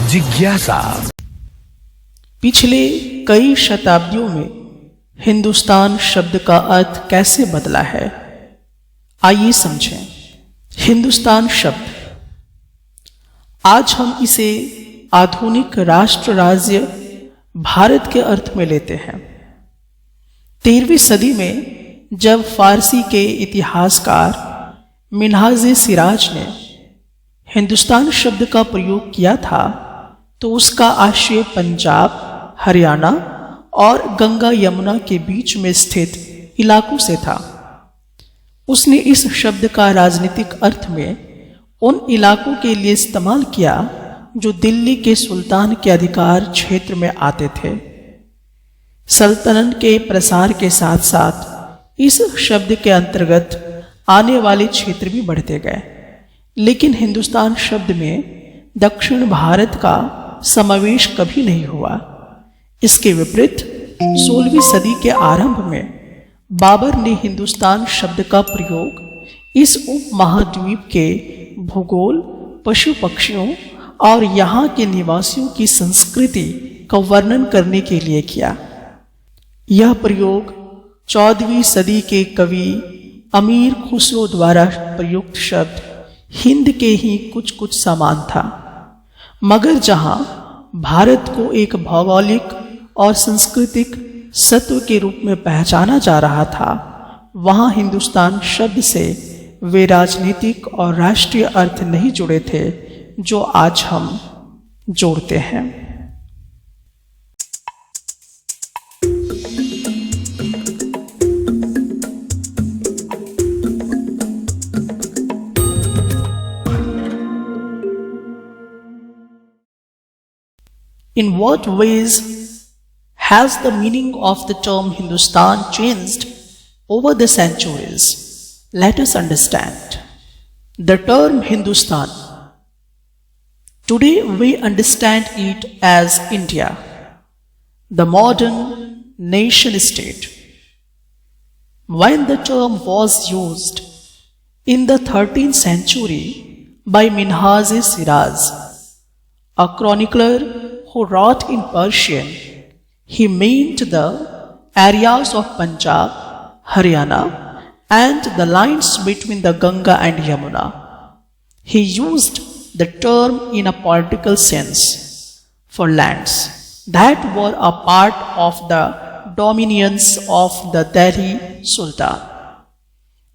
जिज्ञासा। पिछले कई शताब्दियों में हिंदुस्तान शब्द का अर्थ कैसे बदला है, आइए समझें। हिंदुस्तान शब्द, आज हम इसे आधुनिक राष्ट्र राज्य भारत के अर्थ में लेते हैं। 13वीं सदी में जब फारसी के इतिहासकार मिन्हाज-ए सिराज ने हिंदुस्तान शब्द का प्रयोग किया था, तो उसका आशय पंजाब, हरियाणा और गंगा यमुना के बीच में स्थित इलाकों से था। उसने इस शब्द का राजनीतिक अर्थ में उन इलाकों के लिए इस्तेमाल किया जो दिल्ली के सुल्तान के अधिकार क्षेत्र में आते थे। सल्तनत के प्रसार के साथ साथ इस शब्द के अंतर्गत आने वाले क्षेत्र भी बढ़ते गए, लेकिन हिंदुस्तान शब्द में दक्षिण भारत का समावेश कभी नहीं हुआ। इसके विपरीत 16वीं सदी के आरंभ में बाबर ने हिंदुस्तान शब्द का प्रयोग इस उपमहाद्वीप के भूगोल, पशु पक्षियों और यहाँ के निवासियों की संस्कृति का वर्णन करने के लिए किया। यह प्रयोग 14वीं सदी के कवि अमीर खुसरो द्वारा प्रयुक्त शब्द हिंद के ही कुछ समान था, मगर जहां भारत को एक भौगोलिक और सांस्कृतिक सत्व के रूप में पहचाना जा रहा था, वहां हिंदुस्तान शब्द से वे राजनीतिक और राष्ट्रीय अर्थ नहीं जुड़े थे जो आज हम जोड़ते हैं। In what ways has the meaning of the term Hindustan changed over the centuries? Let us understand. The term Hindustan, today we understand it as India, the modern nation state. When the term was used in the 13th century by Minhaj-e Siraz, a chronicler who wrote in Persian, he meant the areas of Punjab, Haryana, and the lines between the Ganga and Yamuna. He used the term in a political sense for lands that were a part of the dominions of the Delhi Sultan.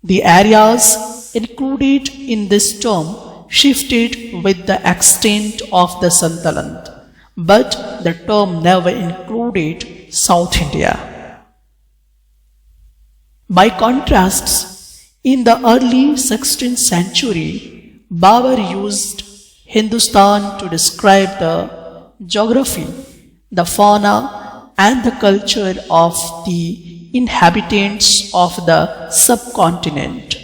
The areas included in this term shifted with the extent of the Sultanate, but the term never included South India. By contrast, in the early 16th century, Babur used Hindustan to describe the geography, the fauna, and the culture of the inhabitants of the subcontinent.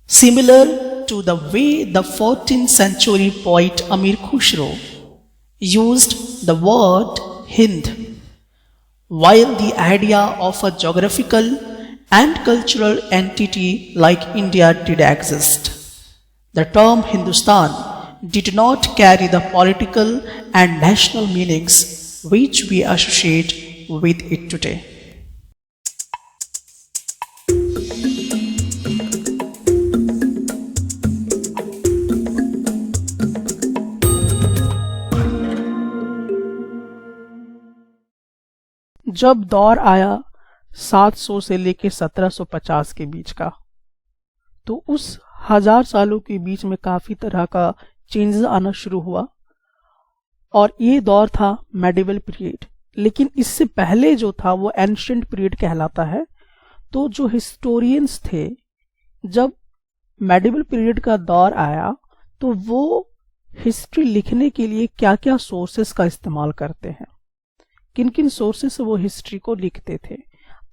Similar to the way the 14th century poet Amir Khusro used the word Hind, while the idea of a geographical and cultural entity like India did exist. The term Hindustan did not carry the political and national meanings which we associate with it today. जब दौर आया 700 से लेकर 1750 के बीच का, तो उस 1000 सालों के बीच में काफी तरह का चेंजेस आना शुरू हुआ और ये दौर था मेडिवल पीरियड। लेकिन इससे पहले जो था वो एंशिएंट पीरियड कहलाता है। तो जो हिस्टोरियंस थे, जब मेडिवल पीरियड का दौर आया तो वो हिस्ट्री लिखने के लिए क्या क्या सोर्सेस का इस्तेमाल करते हैं, किन किन सोर्सेस से वो हिस्ट्री को लिखते थे,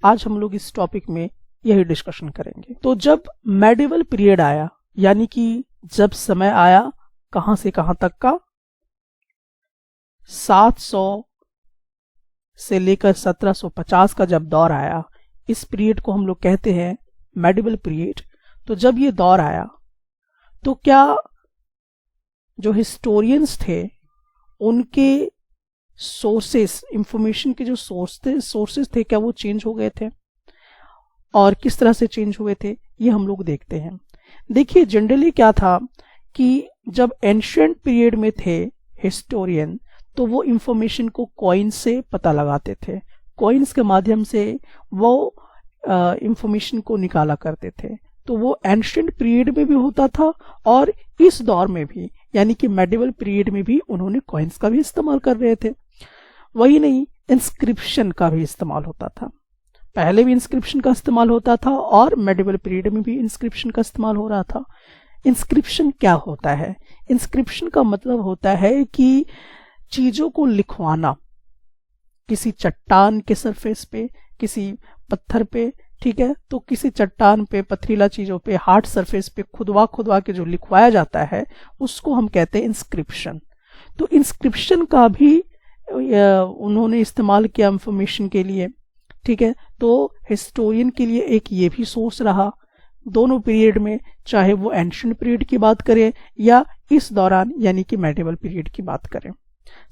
आज हम लोग इस टॉपिक में यही डिस्कशन करेंगे। तो जब मेडिवल पीरियड आया, यानी कि जब समय आया कहां से कहां तक का, 700 से लेकर 1750 का जब दौर आया, इस पीरियड को हम लोग कहते हैं मेडिवल पीरियड। तो जब ये दौर आया तो क्या जो हिस्टोरियंस थे उनके सोर्सेस, इंफॉर्मेशन के जो सोर्सेस थे क्या वो चेंज हो गए थे, और किस तरह से चेंज हुए थे ये हम लोग देखते हैं। देखिए जनरली क्या था कि जब एंशिएंट पीरियड में थे हिस्टोरियन, तो वो इंफॉर्मेशन को कॉइन से पता लगाते थे, कॉइन्स के माध्यम से वो इंफॉर्मेशन को निकाला करते थे। तो वो एंशिएंट पीरियड में भी होता था और इस दौर में भी, यानी कि मेडिवल पीरियड में भी उन्होंने कॉइन्स का भी इस्तेमाल कर रहे थे। वही नहीं, इंस्क्रिप्शन का भी इस्तेमाल होता था। पहले भी इंस्क्रिप्शन का इस्तेमाल होता था और मेडिवल पीरियड में भी इंस्क्रिप्शन का इस्तेमाल हो रहा था। इंस्क्रिप्शन क्या होता है? इंस्क्रिप्शन का मतलब होता है कि चीजों को लिखवाना किसी चट्टान के सरफेस पे, किसी पत्थर पे, ठीक है, तो किसी चट्टान पे, पथरीला चीजों पे, हार्ड सरफेस पे खुदवा खुदवा के जो लिखवाया जाता है उसको हम कहते हैं इंस्क्रिप्शन। तो इंस्क्रिप्शन का भी उन्होंने इस्तेमाल किया इंफॉर्मेशन के लिए, ठीक है। तो हिस्टोरियन के लिए एक ये भी सोर्स रहा दोनों पीरियड में, चाहे वो एंशिएंट पीरियड की बात करें या इस दौरान यानी कि मेडिवल पीरियड की बात करें।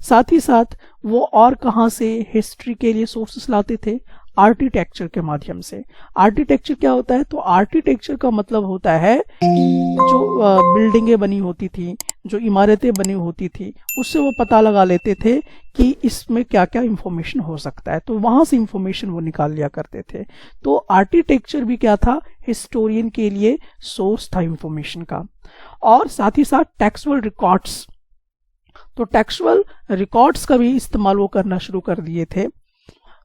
साथ ही साथ वो और कहाँ से हिस्ट्री के लिए सोर्सेस लाते थे? आर्किटेक्चर के माध्यम से। आर्किटेक्चर क्या होता है? तो आर्किटेक्चर का मतलब होता है जो बिल्डिंगें बनी होती थी, जो इमारतें बनी होती थी, उससे वो पता लगा लेते थे कि इसमें क्या क्या इंफॉर्मेशन हो सकता है, तो वहां से इंफॉर्मेशन वो निकाल लिया करते थे। तो आर्किटेक्चर भी क्या था? हिस्टोरियन के लिए सोर्स था इंफॉर्मेशन का। और साथ ही साथ टेक्सुअल रिकॉर्ड्स, तो टेक्सुअल रिकॉर्ड्स का भी इस्तेमाल वो करना शुरू कर दिए थे।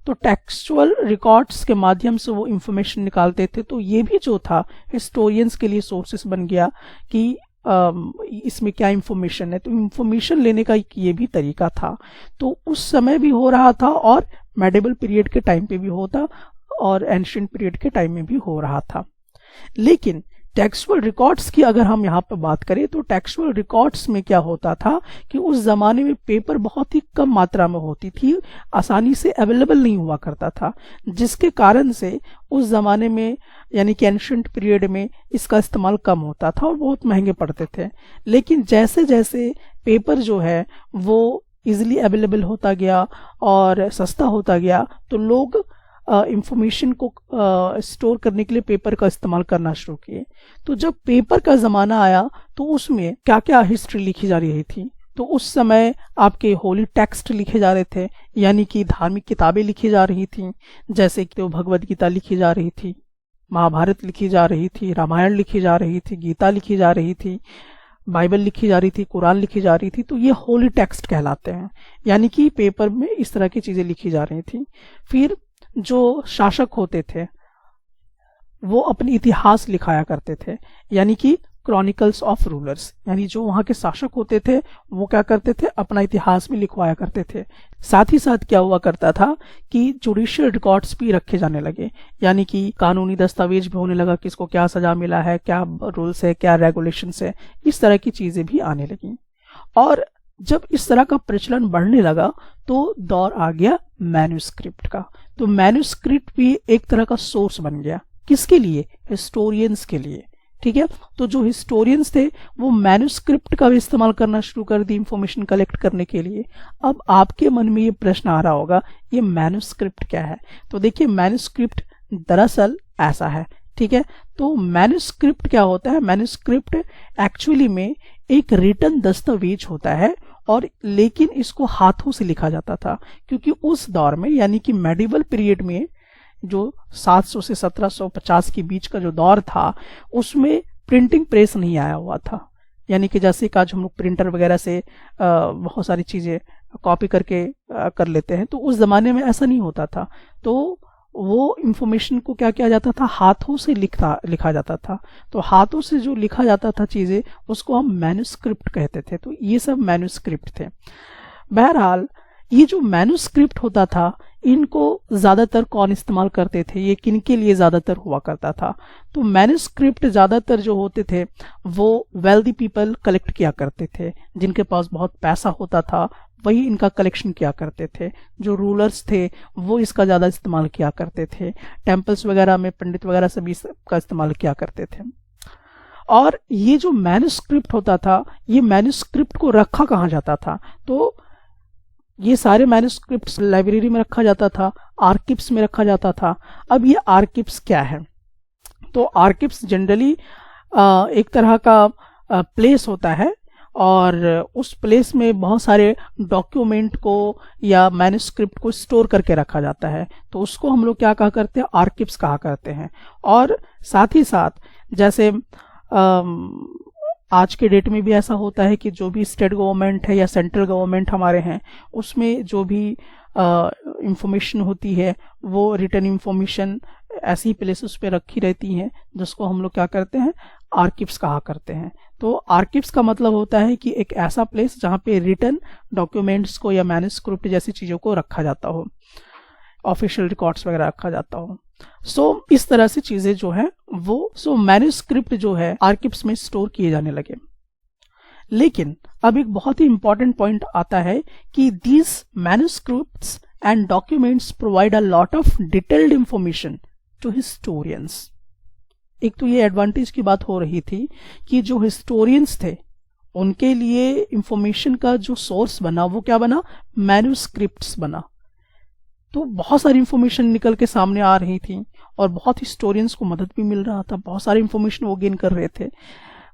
तो टेक्सुअल रिकॉर्ड्स के माध्यम से वो इंफॉर्मेशन निकालते थे। तो ये भी जो था हिस्टोरियंस के लिए सोर्सेस बन गया कि इसमें क्या इंफॉर्मेशन है, तो इंफॉर्मेशन लेने का एक ये भी तरीका था। तो उस समय भी हो रहा था और मेडिवल पीरियड के टाइम पे भी होता और एंशिएंट पीरियड के टाइम में भी हो रहा था। लेकिन टेक्सुअल रिकॉर्ड्स की अगर हम यहाँ पर बात करें तो टेक्सुअल रिकॉर्ड्स में क्या होता था कि उस जमाने में पेपर बहुत ही कम मात्रा में होती थी, आसानी से अवेलेबल नहीं हुआ करता था, जिसके कारण से उस जमाने में यानी कि एंशिएंट पीरियड में इसका इस्तेमाल कम होता था और बहुत महंगे पड़ते थे। लेकिन जैसे जैसे पेपर जो है वो इजिली अवेलेबल होता गया और सस्ता होता गया, तो लोग इंफॉर्मेशन को स्टोर करने के लिए पेपर का इस्तेमाल करना शुरू किए। तो जब पेपर का जमाना आया तो उसमें क्या क्या हिस्ट्री लिखी जा रही थी? तो उस समय आपके होली टेक्स्ट लिखे जा रहे थे, यानी कि धार्मिक किताबें लिखी जा रही थी, जैसे कि तो भगवद गीता लिखी जा रही थी, महाभारत लिखी जा रही थी, रामायण लिखी जा रही थी, गीता लिखी जा रही थी, बाइबल लिखी जा रही थी, कुरान लिखी जा रही थी। तो ये होली टेक्स्ट कहलाते हैं, यानी कि पेपर में इस तरह की चीजें लिखी जा रही थी। फिर जो शासक होते थे वो अपने इतिहास लिखाया करते थे, यानी कि क्रॉनिकल्स ऑफ रूलर्स, यानी जो वहां के शासक होते थे वो क्या करते थे? अपना इतिहास भी लिखवाया करते थे। साथ ही साथ क्या हुआ करता था कि जुडिशियल रिकॉर्ड्स भी रखे जाने लगे, यानी कि कानूनी दस्तावेज भी होने लगा, किसको क्या सजा मिला है, क्या रूल्स है, क्या रेगुलेशंस है, इस तरह की चीजें भी आने लगी। और जब इस तरह का प्रचलन बढ़ने लगा तो दौर आ गया मैन्युस्क्रिप्ट का। तो मैन्युस्क्रिप्ट भी एक तरह का सोर्स बन गया, किसके लिए? हिस्टोरियंस के लिए, ठीक है। तो जो हिस्टोरियंस थे वो मैन्युस्क्रिप्ट का भी इस्तेमाल करना शुरू कर दी इंफॉर्मेशन कलेक्ट करने के लिए। अब आपके मन में ये प्रश्न आ रहा होगा, ये मैन्युस्क्रिप्ट क्या है? तो देखिए मैन्युस्क्रिप्ट दरअसल ऐसा है, ठीक है। तो मैन्युस्क्रिप्ट क्या होता है? मैन्युस्क्रिप्ट एक्चुअली में एक रिटन दस्तावेज होता है, और लेकिन इसको हाथों से लिखा जाता था, क्योंकि उस दौर में यानी कि मेडिवल पीरियड में जो 700 से 1750 के बीच का जो दौर था उसमें प्रिंटिंग प्रेस नहीं आया हुआ था, यानी कि जैसे कि आज हम लोग प्रिंटर वगैरह से बहुत सारी चीजें कॉपी करके कर लेते हैं, तो उस जमाने में ऐसा नहीं होता था। तो वो इंफॉर्मेशन को क्या किया जाता था? हाथों से लिखा जाता था। तो हाथों से जो लिखा जाता था चीजें, उसको हम मैन्युस्क्रिप्ट कहते थे। तो ये सब मैन्युस्क्रिप्ट थे। बहरहाल ये जो मैन्युस्क्रिप्ट होता था इनको ज्यादातर कौन इस्तेमाल करते थे? ये किनके लिए ज्यादातर हुआ करता था? तो मैन्युस्क्रिप्ट ज्यादातर जो होते थे वो वेल्दी पीपल कलेक्ट किया करते थे, जिनके पास बहुत पैसा होता था वही इनका कलेक्शन किया करते थे। जो रूलर्स थे वो इसका ज्यादा इस्तेमाल किया करते थे, टेम्पल्स वगैरह में पंडित वगैरह सभी इसका इस्तेमाल किया करते थे। और ये जो मैन्युस्क्रिप्ट होता था, ये मैन्युस्क्रिप्ट को रखा कहाँ जाता था? तो ये सारे मैन्युस्क्रिप्ट्स लाइब्रेरी में रखा जाता था, आर्किव्स में रखा जाता था। अब ये आर्किव्स क्या है? तो आर्किव्स जनरली एक तरह का प्लेस होता है और उस प्लेस में बहुत सारे डॉक्यूमेंट को या मैन्युस्क्रिप्ट को स्टोर करके रखा जाता है, तो उसको हम लोग क्या कहा करते हैं? आर्किव्स कहा करते हैं। और साथ ही साथ जैसे आज के डेट में भी ऐसा होता है कि जो भी स्टेट गवर्नमेंट है या सेंट्रल गवर्नमेंट हमारे हैं, उसमें जो भी इंफॉर्मेशन होती है वो रिटर्न इंफॉर्मेशन ऐसी प्लेसेस पे रखी रहती हैं, जिसको हम लोग क्या करते हैं? आर्किव्स कहा करते हैं। तो आर्किव्स का मतलब होता है कि एक ऐसा प्लेस जहाँ पे रिटर्न डॉक्यूमेंट्स को या मैन्युस्क्रिप्ट जैसी चीज़ों को रखा जाता हो, ऑफिशियल रिकॉर्ड्स वगैरह रखा जाता हो। सो इस तरह से चीज़ें जो है वो मैन्युस्क्रिप्ट जो है आर्किव्स में स्टोर किए जाने लगे। लेकिन अब एक बहुत ही इंपॉर्टेंट पॉइंट आता है कि these manuscripts and documents provide a lot of detailed information to historians. एक तो ये एडवांटेज की बात हो रही थी कि जो हिस्टोरियंस थे उनके लिए इंफॉर्मेशन का जो सोर्स बना वो क्या बना? मैन्युस्क्रिप्ट्स बना। तो बहुत सारी इंफॉर्मेशन निकल के सामने आ रही थी और बहुत हिस्टोरियंस को मदद भी मिल रहा था, बहुत सारी इंफॉर्मेशन वो गेन कर रहे थे।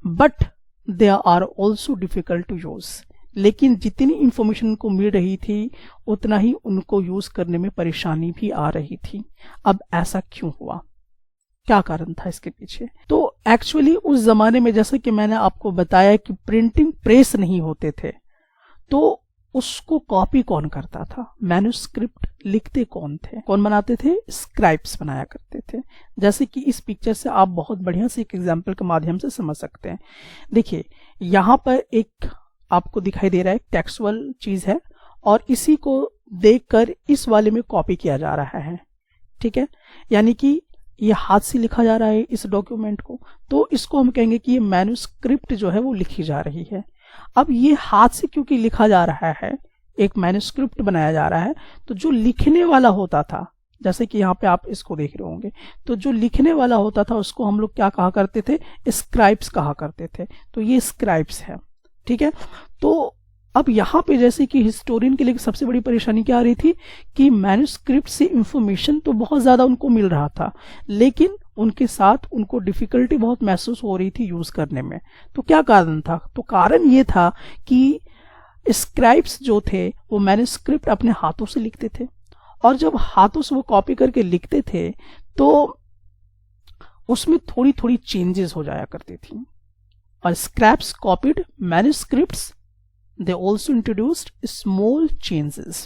But they are also difficult to use. लेकिन जितनी इंफॉर्मेशन उनको मिल रही थी उतना ही उनको यूज करने में परेशानी भी आ रही थी। अब ऐसा क्यों हुआ? क्या कारण था इसके पीछे? तो एक्चुअली उस जमाने में जैसे कि मैंने आपको बताया कि प्रिंटिंग प्रेस नहीं होते थे, तो उसको कॉपी कौन करता था? मैन्युस्क्रिप्ट लिखते कौन थे? कौन बनाते थे? स्क्राइब्स बनाया करते थे। जैसे कि इस पिक्चर से आप बहुत बढ़िया से एक एग्जाम्पल के माध्यम से समझ सकते हैं। देखिए यहाँ पर एक आपको दिखाई दे रहा है टेक्सुअल चीज है और इसी को देखकर इस वाले में कॉपी किया जा रहा है। ठीक है, यानी कि ये हाथ से लिखा जा रहा है इस डॉक्यूमेंट को, तो इसको हम कहेंगे कि ये मैन्युस्क्रिप्ट जो है वो लिखी जा रही है। अब ये हाथ से क्योंकि लिखा जा रहा है, एक मैन्युस्क्रिप्ट बनाया जा रहा है, तो जो लिखने वाला होता था, जैसे कि यहाँ पे आप इसको देख रहे होंगे, तो जो लिखने वाला होता था उसको हम लोग क्या कहा करते थे? स्क्राइब्स कहा करते थे। तो ये स्क्राइब्स है। ठीक है, तो अब यहाँ पे जैसे कि हिस्टोरियन के लिए सबसे बड़ी परेशानी क्या आ रही थी कि मैन्युस्क्रिप्ट से इंफॉर्मेशन तो बहुत ज्यादा उनको मिल रहा था, लेकिन उनके साथ उनको डिफिकल्टी बहुत महसूस हो रही थी यूज करने में। तो क्या कारण था? तो कारण ये था कि स्क्राइब्स जो थे वो मैन्युस्क्रिप्ट अपने हाथों से लिखते थे, और जब हाथों से वो कॉपी करके लिखते थे तो उसमें थोड़ी थोड़ी चेंजेस हो जाया करती थी। और scraps copied manuscripts, they also introduced small changes।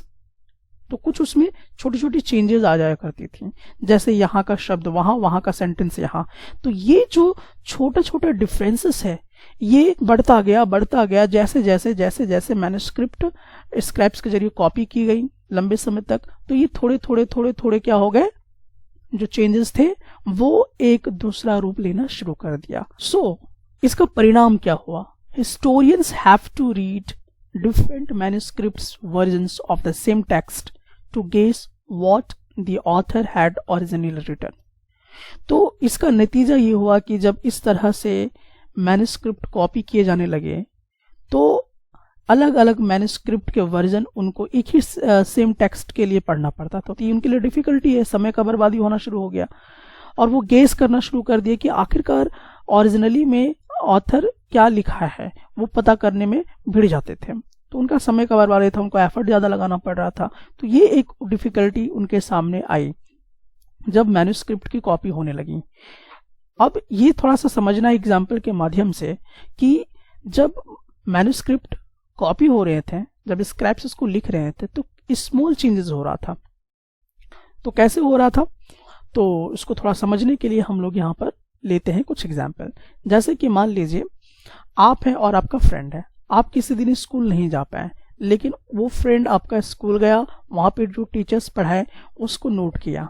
तो कुछ उसमें छोटी छोटी चेंजेस आ जाया करती थी, जैसे यहाँ का शब्द वहां, वहां का सेंटेंस यहाँ। तो ये जो छोटा छोटा डिफरेंसेस है ये बढ़ता गया जैसे जैसे जैसे जैसे मैन्युस्क्रिप्ट स्क्रैप्स के जरिए कॉपी की गई लंबे समय तक, तो ये थोड़े थोड़े क्या हो गए? जो चेंजेस थे वो एक दूसरा रूप लेना शुरू कर दिया। सो इसका परिणाम क्या हुआ? Historians have to read different manuscripts versions of the same text to guess what the author had originally written। तो इसका नतीजा ये हुआ कि जब इस तरह से मैन्युस्क्रिप्ट कॉपी किए जाने लगे तो अलग अलग मैन्युस्क्रिप्ट के वर्जन उनको एक ही सेम टेक्स्ट के लिए पढ़ना पड़ता था। तो ये उनके लिए डिफिकल्टी है, समय का बर्बादी होना शुरू हो गया और वो गेस करना शुरू कर दिया कि आखिरकार ओरिजिनली में ऑथर क्या लिखा है, वो पता करने में भिड़ जाते थे। तो उनका समय का बर्बादी था, उनको एफर्ट ज्यादा लगाना पड़ रहा था। तो ये एक डिफिकल्टी उनके सामने आई जब मैन्युस्क्रिप्ट की कॉपी होने लगी। अब ये थोड़ा सा समझना एग्जाम्पल के माध्यम से कि जब मैन्युस्क्रिप्ट कॉपी हो रहे थे, जब स्क्रैप्स इसको लिख रहे थे, तो स्मॉल चेंजेस हो रहा था। तो कैसे हो रहा था? तो इसको थोड़ा समझने के लिए हम लोग यहाँ पर लेते हैं कुछ एग्जाम्पल। जैसे कि मान लीजिए आप हैं और आपका फ्रेंड है, आप किसी दिन स्कूल नहीं जा पाए, लेकिन वो फ्रेंड आपका स्कूल गया, वहां पे जो टीचर्स पढ़ाए उसको नोट किया।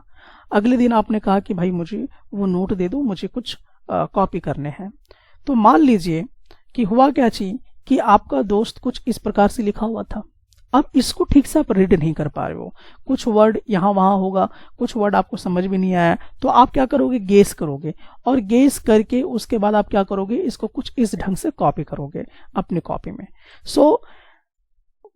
अगले दिन आपने कहा कि भाई मुझे वो नोट दे दो, मुझे कुछ कॉपी करने हैं। तो मान लीजिए कि हुआ क्या चीज कि आपका दोस्त कुछ इस प्रकार से लिखा हुआ था। अब इसको ठीक से आप रीड नहीं कर पा रहे हो, कुछ वर्ड यहाँ वहां होगा, कुछ वर्ड आपको समझ भी नहीं आया, तो आप क्या करोगे? गेस करोगे, और गेस करके उसके बाद आप क्या करोगे? इसको कुछ इस ढंग से कॉपी करोगे अपने कॉपी में। सो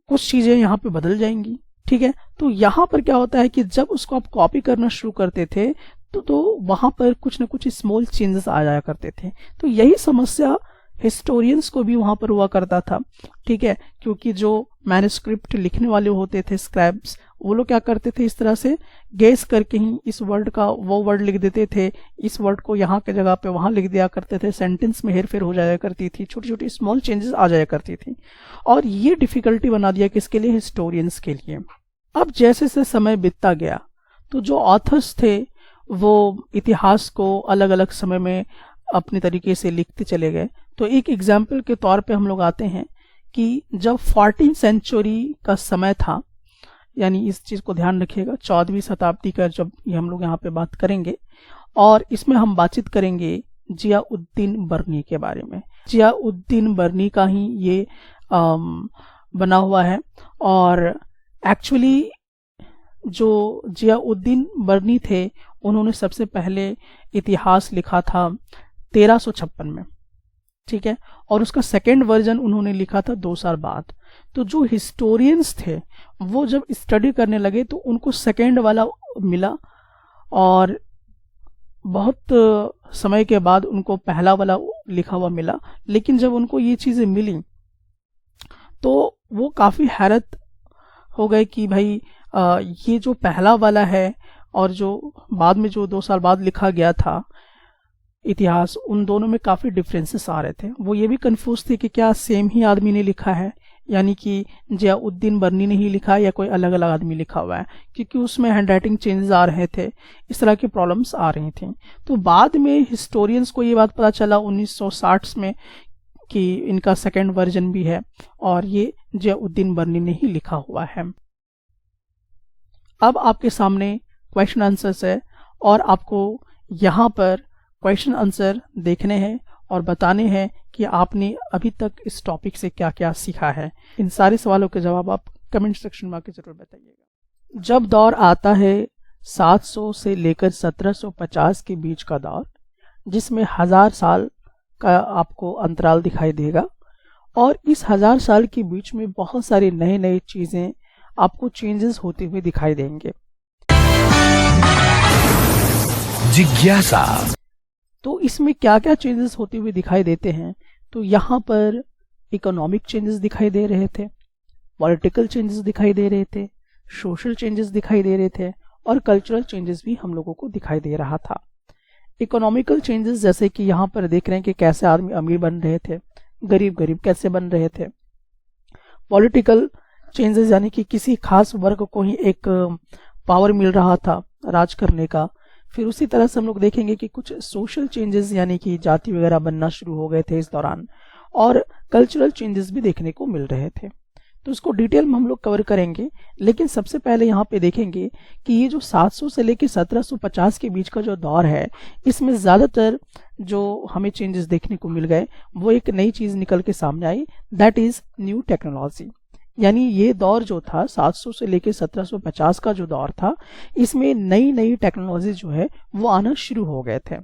कुछ चीजें यहाँ पे बदल जाएंगी, ठीक है। तो यहाँ पर क्या होता है कि जब उसको आप कॉपी करना शुरू करते थे तो वहां पर कुछ ना कुछ स्मॉल चेंजेस आ जाया करते थे। तो यही समस्या हिस्टोरियंस को भी वहां पर हुआ करता था, ठीक है, क्योंकि जो मैन्युस्क्रिप्ट लिखने वाले होते थे, स्क्राइब्स, वो लोग क्या करते थे, इस तरह से गेस करके ही इस वर्ड का वो वर्ड लिख देते थे, इस वर्ड को यहाँ के जगह पे वहां लिख दिया करते थे, सेंटेंस में हेरफेर हो जाया करती थी, छोटी छोटी स्मॉल चेंजेस आ जाया करती थी, और ये डिफिकल्टी बना दिया किसके लिए, हिस्टोरियंस के लिए। अब जैसे जैसे समय बीतता गया तो जो ऑथर्स थे वो इतिहास को अलग अलग समय में अपने तरीके से लिखते चले गए। तो एक एग्जाम्पल के तौर पे हम लोग आते हैं कि जब 14वीं सेंचुरी का समय था, यानी इस चीज को ध्यान रखिएगा, 14वीं शताब्दी का जब ये हम लोग यहाँ पे बात करेंगे, और इसमें हम बातचीत करेंगे जियाउद्दीन बर्नी के बारे में। जियाउद्दीन बर्नी का ही ये बना हुआ है, और एक्चुअली जो जियाउद्दीन बर्नी थे उन्होंने सबसे पहले इतिहास लिखा था 1356 में, ठीक है, और उसका सेकेंड वर्जन उन्होंने लिखा था 2 साल बाद। तो जो हिस्टोरियंस थे वो जब स्टडी करने लगे तो उनको सेकेंड वाला मिला, और बहुत समय के बाद उनको पहला वाला लिखा हुआ मिला। लेकिन जब उनको ये चीजें मिली तो वो काफी हैरत हो गए कि भाई ये जो पहला वाला है और जो बाद में जो 2 साल बाद लिखा गया था इतिहास, उन दोनों में काफी डिफरेंसेस आ रहे थे। वो ये भी कंफ्यूज थे कि क्या सेम ही आदमी ने लिखा है, यानी कि जियाउद्दीन बर्नी ने ही लिखा है या कोई अलग अलग आदमी लिखा हुआ है, क्योंकि उसमें हैंडराइटिंग चेंजेस आ रहे थे, इस तरह की प्रॉब्लम्स आ रही थी। तो बाद में हिस्टोरियंस को ये बात पता चला 1960 में कि इनका सेकेंड वर्जन भी है और ये जियाउद्दीन बर्नी ने ही लिखा हुआ है। अब आपके सामने क्वेश्चन आंसर्स है और आपको यहाँ पर क्वेश्चन आंसर देखने हैं और बताने हैं कि आपने अभी तक इस टॉपिक से क्या क्या सीखा है। इन सारे सवालों के जवाब आप कमेंट सेक्शन में आके जरूर बताइएगा। जब दौर आता है 700 से लेकर 1750 के बीच का दौर, जिसमें 1000 साल का आपको अंतराल दिखाई देगा, और इस 1000 साल के बीच में बहुत सारी नई नई चीजें आपको चेंजेस होते हुए दिखाई देंगे। जिज्ञासा। तो इसमें क्या क्या चेंजेस होते हुए दिखाई देते हैं, तो यहाँ पर इकोनॉमिक चेंजेस दिखाई दे रहे थे, पॉलिटिकल चेंजेस दिखाई दे रहे थे, सोशल चेंजेस दिखाई दे रहे थे, और कल्चरल चेंजेस भी हम लोगों को दिखाई दे रहा था। इकोनॉमिकल चेंजेस जैसे कि यहाँ पर देख रहे हैं कि कैसे आदमी अमीर बन रहे थे, गरीब गरीब कैसे बन रहे थे। पॉलिटिकल चेंजेस यानी कि किसी खास वर्ग को ही एक पावर मिल रहा था राज करने का। फिर उसी तरह से हम लोग देखेंगे कि कुछ सोशल चेंजेस यानी कि जाति वगैरह बनना शुरू हो गए थे इस दौरान, और कल्चरल चेंजेस भी देखने को मिल रहे थे। तो इसको डिटेल में हम लोग कवर करेंगे, लेकिन सबसे पहले यहाँ पे देखेंगे कि ये जो 700 से लेकर 1750 के बीच का जो दौर है, इसमें ज्यादातर जो हमें चेंजेस देखने को मिल गए वो एक नई चीज निकल के सामने आई, दैट इज न्यू टेक्नोलॉजी। यानी ये दौर जो था 700 से लेकर 1750 का जो दौर था, इसमें नई नई टेक्नोलॉजी जो है वो आना शुरू हो गए थे।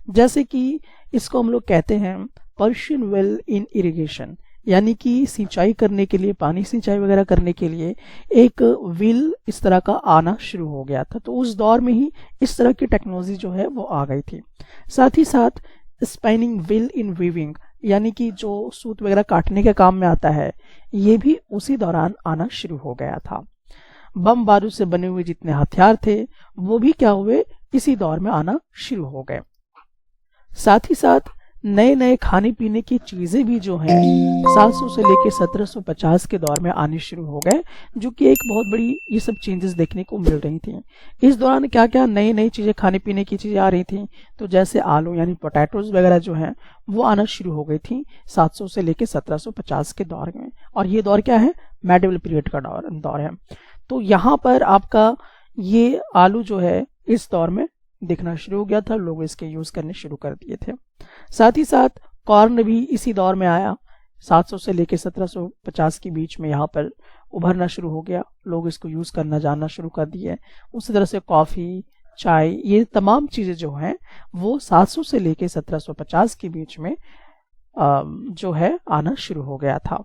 जैसे कि इसको हम लोग कहते हैं पर्शियन वेल इन इरिगेशन, यानी कि सिंचाई करने के लिए, पानी सिंचाई वगैरह करने के लिए एक व्हील इस तरह का आना शुरू हो गया था। तो उस दौर में ही इस तरह की टेक्नोलॉजी जो है वो आ गई थी। साथ ही साथ स्पाइनिंग व्हील इन वीविंग, यानी कि जो सूत वगैरह काटने के काम में आता है, ये भी उसी दौरान आना शुरू हो गया था। बम बारूद से बने हुए जितने हथियार थे वो भी क्या हुए, इसी दौर में आना शुरू हो गए। साथ ही साथ नए नए खाने पीने की चीजें भी जो हैं 700 से लेकर 1750 के दौर में आने शुरू हो गए, जो कि एक बहुत बड़ी ये सब चेंजेस देखने को मिल रही थी। इस दौरान क्या क्या नई नई चीजें, खाने पीने की चीजें आ रही थी, तो जैसे आलू यानी पोटैटोज वगैरह जो हैं वो आना शुरू हो गई थी 700 से लेकर 1750 के दौर में। और ये दौर क्या है, मेडिवल पीरियड का दौर है। तो यहाँ पर आपका ये आलू जो है इस दौर में दिखना शुरू हो गया था, लोग इसके यूज करने शुरू कर दिए थे। साथ ही साथ कॉर्न भी इसी दौर में आया, 700 से लेकर 1750 के बीच में यहाँ पर उभरना शुरू हो गया, लोग इसको यूज करना जानना शुरू कर दिए। उसी तरह से कॉफी, चाय, ये तमाम चीजें जो हैं वो 700 से लेकर 1750 के बीच में जो है आना शुरू हो गया था।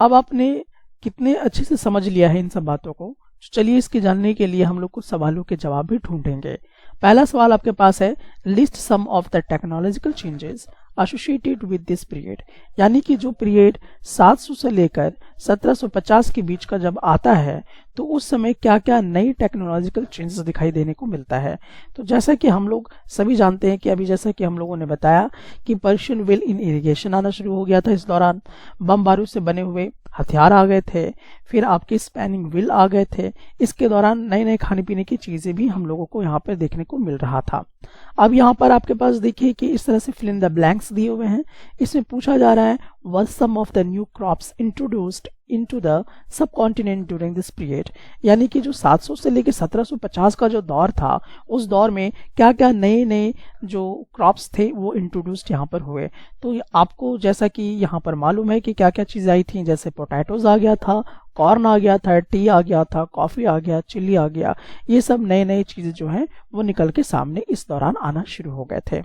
अब आपने कितने अच्छे से समझ लिया है इन सब बातों को। चलिए इसके जानने के लिए हम लोग कुछ सवालों के जवाब भी ढूंढेंगे। पहला सवाल आपके पास है, list some of the technological changes associated with this period, यानी कि जो पीरियड 700 से लेकर 1750 के बीच का जब आता है तो उस समय क्या क्या नई टेक्नोलॉजिकल चेंजेस दिखाई देने को मिलता है। तो जैसा कि हम लोग सभी जानते हैं कि अभी जैसा कि हम लोगों ने बताया कि पर्शियन व्हील इन इरिगेशन आना शुरू हो गया था। इस दौरान बम बारूद से बने हुए हथियार आ गए थे, फिर आपके स्पैनिंग व्हील आ गए थे। इसके दौरान नए नए खाने पीने की चीजें भी हम लोगों को यहाँ पर देखने को मिल रहा था। अब यहाँ पर आपके पास देखिए कि इस तरह से फिल इन द ब्लैंक्स दिए हुए हैं। इसमें पूछा जा रहा है, was some of the new crops introduced into the subcontinent during this period, यानी कि जो 700 से लेकर 1750 का जो दौर था उस दौर में क्या क्या नए नए जो क्रॉप्स थे वो इंट्रोड्यूस्ड यहाँ पर हुए। तो आपको जैसा कि यहाँ पर मालूम है कि क्या क्या चीज़ें आई थी, जैसे पोटैटोज आ गया था, कॉर्न आ गया था, टी आ गया था, कॉफ़ी आ गया, चिल्ली आ गया। ये सब नए नए चीज़ें जो हैं वो निकल के सामने इस दौरान आना शुरू हो गए थे।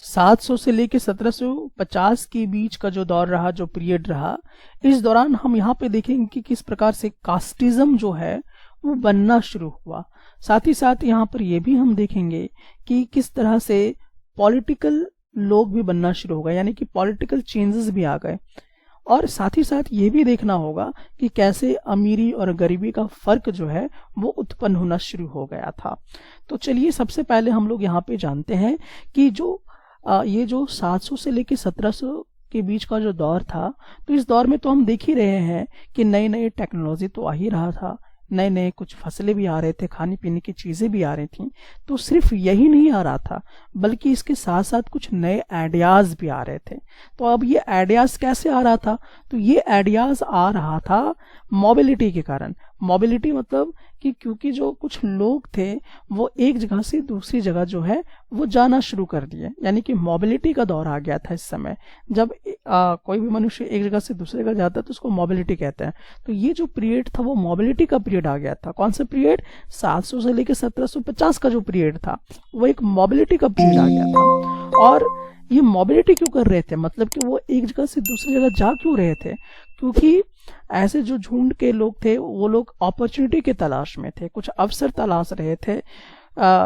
700 से लेके 1750 के बीच का जो दौर रहा, जो पीरियड रहा, इस दौरान हम यहाँ पे देखेंगे कि किस प्रकार से कास्टिज्म जो है वो बनना शुरू हुआ। साथ ही साथ यहाँ पर ये भी हम देखेंगे कि किस तरह से पॉलिटिकल लोग भी बनना शुरू हो गए, यानी कि पॉलिटिकल चेंजेस भी आ गए। और साथ ही साथ ये भी देखना होगा कि कैसे अमीरी और गरीबी का फर्क जो है वो उत्पन्न होना शुरू हो गया था। तो चलिए सबसे पहले हम लोग यहाँ पे जानते हैं कि ये जो 700 से लेकर 1700 के बीच का जो दौर था, तो इस दौर में तो हम देख ही रहे हैं कि नई नई टेक्नोलॉजी तो आ ही रहा था, नए नए कुछ फसलें भी आ रहे थे, खाने पीने की चीज़ें भी आ रही थी। तो सिर्फ यही नहीं आ रहा था बल्कि इसके साथ साथ कुछ नए आइडियाज़ भी आ रहे थे। तो अब ये आइडियाज़ कैसे आ रहा था? तो ये आइडियाज़ आ रहा था मोबिलिटी के कारण। मोबिलिटी मतलब कि क्योंकि जो कुछ लोग थे वो एक जगह से दूसरी जगह जो है वो जाना शुरू कर दिए, यानी कि मोबिलिटी का दौर आ गया था इस समय। जब कोई भी मनुष्य एक जगह से दूसरी जगह जाता है तो उसको मोबिलिटी कहते हैं। तो ये जो पीरियड था वो मोबिलिटी का पीरियड आ गया था। कौन सा पीरियड? 700 से लेकर 1750 का जो पीरियड था वो एक मोबिलिटी का पीरियड आ गया था। और ये मोबिलिटी क्यों कर रहे थे, मतलब कि वो एक जगह से दूसरी जगह जा क्यों रहे थे? क्योंकि ऐसे जो झुंड के लोग थे वो लोग अपॉर्चुनिटी के तलाश में थे, कुछ अवसर तलाश रहे थे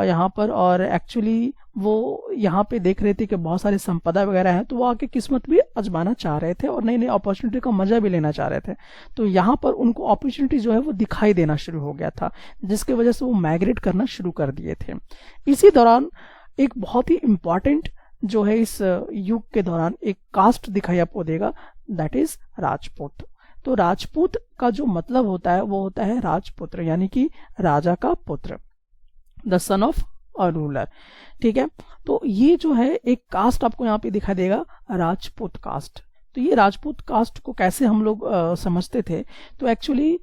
यहाँ पर। और एक्चुअली वो यहाँ पे देख रहे थे कि बहुत सारी संपदा वगैरह है, तो वो आके किस्मत भी आजमाना चाह रहे थे और नई नई अपॉर्चुनिटी का मजा भी लेना चाह रहे थे। तो यहाँ पर उनको अपॉर्चुनिटी जो है वो दिखाई देना शुरू हो गया था, जिसकी वजह से वो माइग्रेट करना शुरू कर दिए थे। इसी दौरान एक बहुत ही इम्पॉर्टेंट जो है इस युग के दौरान एक कास्ट दिखाई आपको देगा, दैट इज राजपूत। तो राजपूत का जो मतलब होता है वो होता है राजपुत्र, यानी कि राजा का पुत्र, the son of a ruler. ठीक है, तो ये जो है एक कास्ट आपको यहाँ पे दिखाई देगा, राजपूत कास्ट। तो ये राजपूत कास्ट को कैसे हम लोग समझते थे? तो एक्चुअली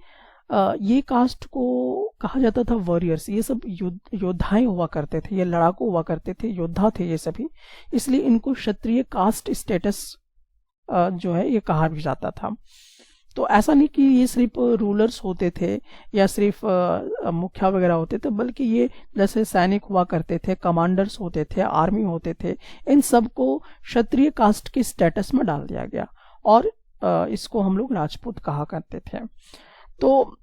ये कास्ट को कहा जाता था वॉरियर्स। ये सब योद्धाएं हुआ करते थे, ये लड़ाकू हुआ करते थे, योद्धा थे ये सभी, इसलिए इनको क्षत्रिय कास्ट स्टेटस जो है ये कहा भी जाता था। तो ऐसा नहीं कि ये सिर्फ रूलर्स होते थे या सिर्फ मुखिया वगैरह होते थे, बल्कि ये जैसे सैनिक हुआ करते थे, कमांडर्स होते थे, आर्मी होते थे, इन सब को क्षत्रिय कास्ट के स्टेटस में डाल दिया गया और इसको हम लोग राजपूत कहा करते थे। तो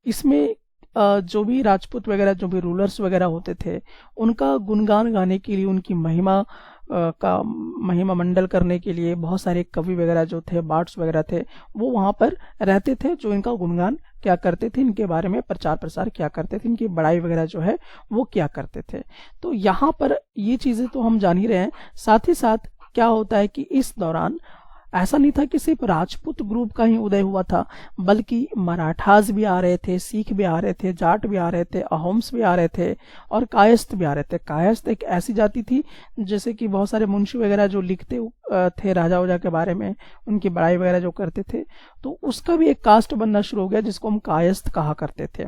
इसमें जो भी राजपूत वगैरह, जो भी रूलर्स वगैरह होते थे, उनका गुणगान गाने के लिए, उनकी महिमा का महिमा मंडल करने के लिए बहुत सारे कवि वगैरह जो थे, बार्ड्स वगैरह थे, वो वहाँ पर रहते थे, जो इनका गुणगान क्या करते थे, इनके बारे में प्रचार प्रसार क्या करते थे, इनकी बड़ाई वगैरह जो है वो क्या करते थे। तो यहाँ पर ये चीज़ें तो हम जान ही रहे हैं। साथ ही साथ क्या होता है कि इस दौरान ऐसा नहीं था कि सिर्फ राजपूत ग्रुप का ही उदय हुआ था, बल्कि मराठास भी आ रहे थे, सिख भी आ रहे थे, जाट भी आ रहे थे, अहोम्स भी आ रहे थे और कायस्थ भी आ रहे थे। कायस्थ एक ऐसी जाति थी जैसे कि बहुत सारे मुंशी वगैरह जो लिखते थे राजा वजा के बारे में, उनकी बड़ाई वगैरह जो करते थे, तो उसका भी एक कास्ट बनना शुरू हो गया जिसको हम कायस्थ कहा करते थे।